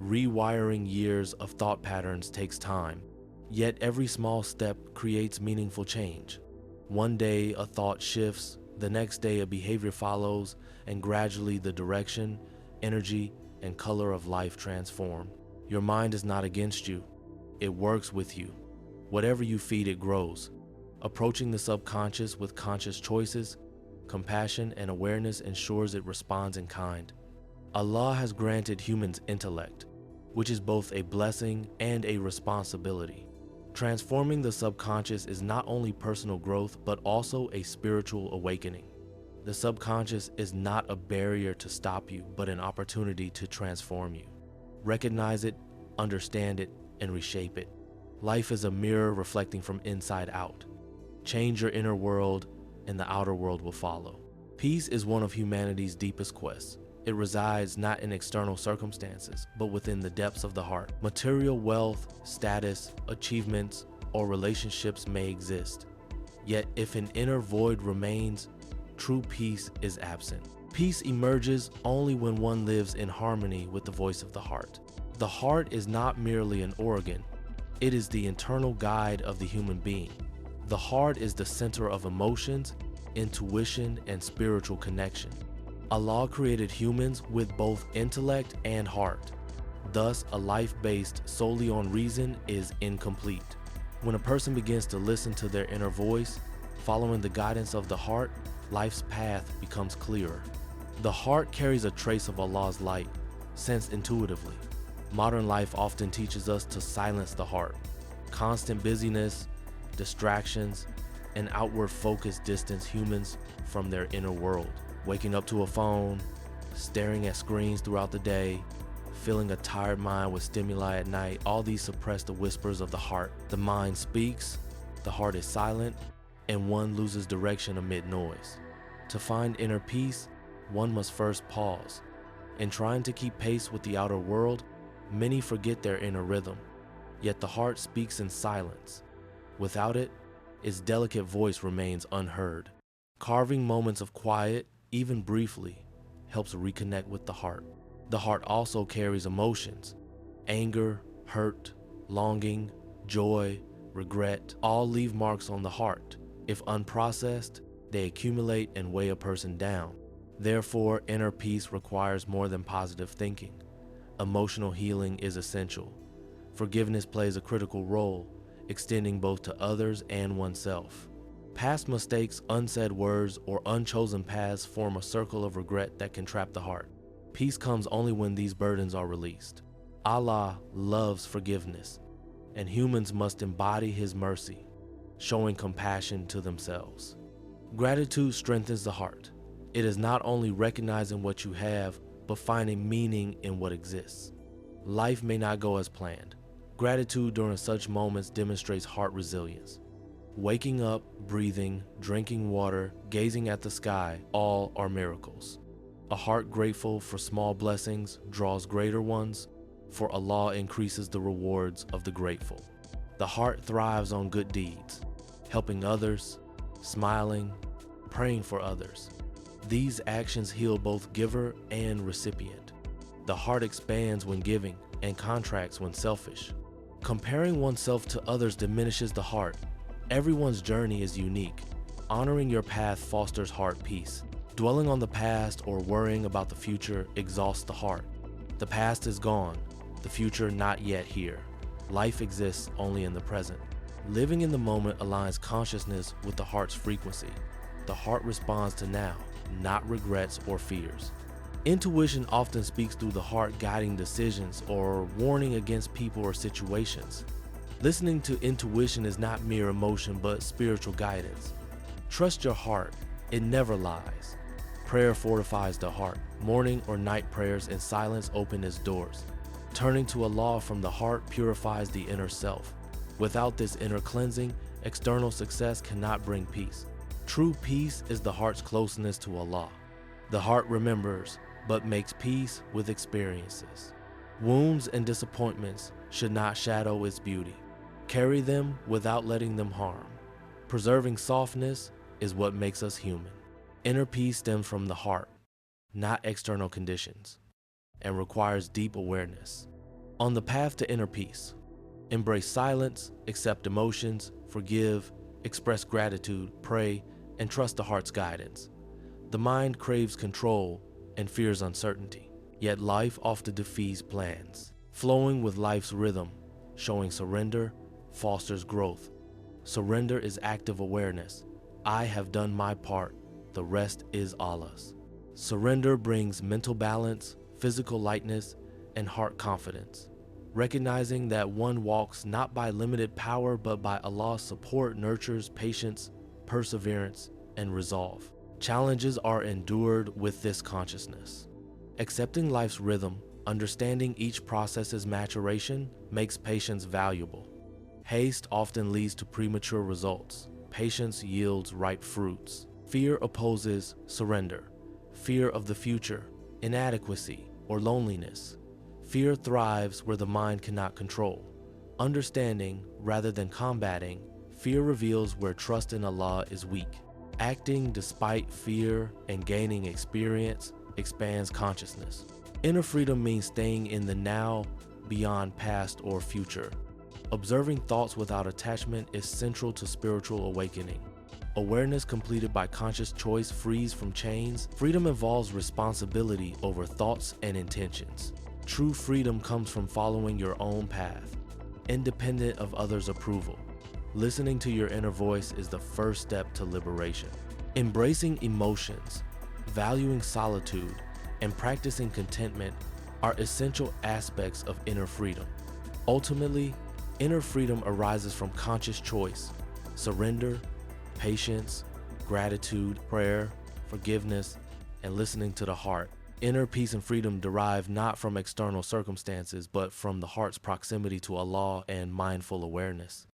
Rewiring years of thought patterns takes time, yet every small step creates meaningful change. One day a thought shifts, the next day a behavior follows, and gradually the direction, energy, and color of life transform. Your mind is not against you. It works with you. Whatever you feed, it grows. Approaching the subconscious with conscious choices, compassion, and awareness ensures it responds in kind. Allah has granted humans intellect, which is both a blessing and a responsibility. Transforming the subconscious is not only personal growth, but also a spiritual awakening. The subconscious is not a barrier to stop you, but an opportunity to transform you. Recognize it, understand it, and reshape it. Life is a mirror reflecting from inside out. Change your inner world, and the outer world will follow. Peace is one of humanity's deepest quests. It resides not in external circumstances, but within the depths of the heart. Material wealth, status, achievements, or relationships may exist, Yet if an inner void remains, true peace is absent. Peace emerges only when one lives in harmony with the voice of the heart. The heart is not merely an organ, it is the internal guide of the human being. The heart is the center of emotions, intuition, and spiritual connection. Allah created humans with both intellect and heart. Thus, a life based solely on reason is incomplete. When a person begins to listen to their inner voice, following the guidance of the heart, life's path becomes clearer. The heart carries a trace of Allah's light, sensed intuitively. Modern life often teaches us to silence the heart. Constant busyness, distractions, and outward focus distance humans from their inner world. Waking up to a phone, staring at screens throughout the day, feeling a tired mind with stimuli at night, all these suppress the whispers of the heart. The mind speaks, the heart is silent, and one loses direction amid noise. To find inner peace, one must first pause. In trying to keep pace with the outer world, many forget their inner rhythm, yet the heart speaks in silence. Without it, its delicate voice remains unheard. Carving moments of quiet, even briefly, helps reconnect with the heart. The heart also carries emotions. Anger, hurt, longing, joy, regret, all leave marks on the heart. If unprocessed, they accumulate and weigh a person down. Therefore, inner peace requires more than positive thinking. Emotional healing is essential. Forgiveness plays a critical role, extending both to others and oneself. Past mistakes, unsaid words, or unchosen paths form a circle of regret that can trap the heart. Peace comes only when these burdens are released. Allah loves forgiveness, and humans must embody His mercy, showing compassion to themselves. Gratitude strengthens the heart. It is not only recognizing what you have, but finding meaning in what exists. Life may not go as planned. Gratitude during such moments demonstrates heart resilience. Waking up, breathing, drinking water, gazing at the sky, all are miracles. A heart grateful for small blessings draws greater ones, for Allah increases the rewards of the grateful. The heart thrives on good deeds, helping others, smiling, praying for others. These actions heal both giver and recipient. The heart expands when giving and contracts when selfish. Comparing oneself to others diminishes the heart. Everyone's journey is unique. Honoring your path fosters heart peace. Dwelling on the past or worrying about the future exhausts the heart. The past is gone, the future not yet here. Life exists only in the present. Living in the moment aligns consciousness with the heart's frequency. The heart responds to now, not regrets or fears. Intuition often speaks through the heart, guiding decisions or warning against people or situations. Listening to intuition is not mere emotion but spiritual guidance. Trust your heart, it never lies. Prayer fortifies the heart. Morning or night prayers in silence open its doors. Turning to Allah from the heart purifies the inner self. Without this inner cleansing, external success cannot bring peace. True peace is the heart's closeness to Allah. The heart remembers, but makes peace with experiences. Wounds and disappointments should not shadow its beauty. Carry them without letting them harm. Preserving softness is what makes us human. Inner peace stems from the heart, not external conditions, and requires deep awareness. On the path to inner peace, embrace silence, accept emotions, forgive, express gratitude, pray, and trust the heart's guidance. The mind craves control and fears uncertainty, yet life often defeats plans. Flowing with life's rhythm, showing surrender, fosters growth. Surrender is active awareness. I have done my part, the rest is Allah's. Surrender brings mental balance, physical lightness, and heart confidence. Recognizing that one walks not by limited power but by Allah's support nurtures patience, perseverance, and resolve. Challenges are endured with this consciousness. Accepting life's rhythm, understanding each process's maturation, makes patience valuable. Haste often leads to premature results. Patience yields ripe fruits. Fear opposes surrender. Fear of the future, inadequacy, or loneliness. Fear thrives where the mind cannot control. Understanding, rather than combating, Fear reveals where trust in Allah is weak. Acting despite fear and gaining experience expands consciousness. Inner freedom means staying in the now, beyond past or future. Observing thoughts without attachment is central to spiritual awakening. Awareness completed by conscious choice frees from chains. Freedom involves responsibility over thoughts and intentions. True freedom comes from following your own path, independent of others' approval. Listening to your inner voice is the first step to liberation. Embracing emotions, valuing solitude, and practicing contentment are essential aspects of inner freedom. Ultimately, inner freedom arises from conscious choice, surrender, patience, gratitude, prayer, forgiveness, and listening to the heart. Inner peace and freedom derive not from external circumstances, but from the heart's proximity to Allah and mindful awareness.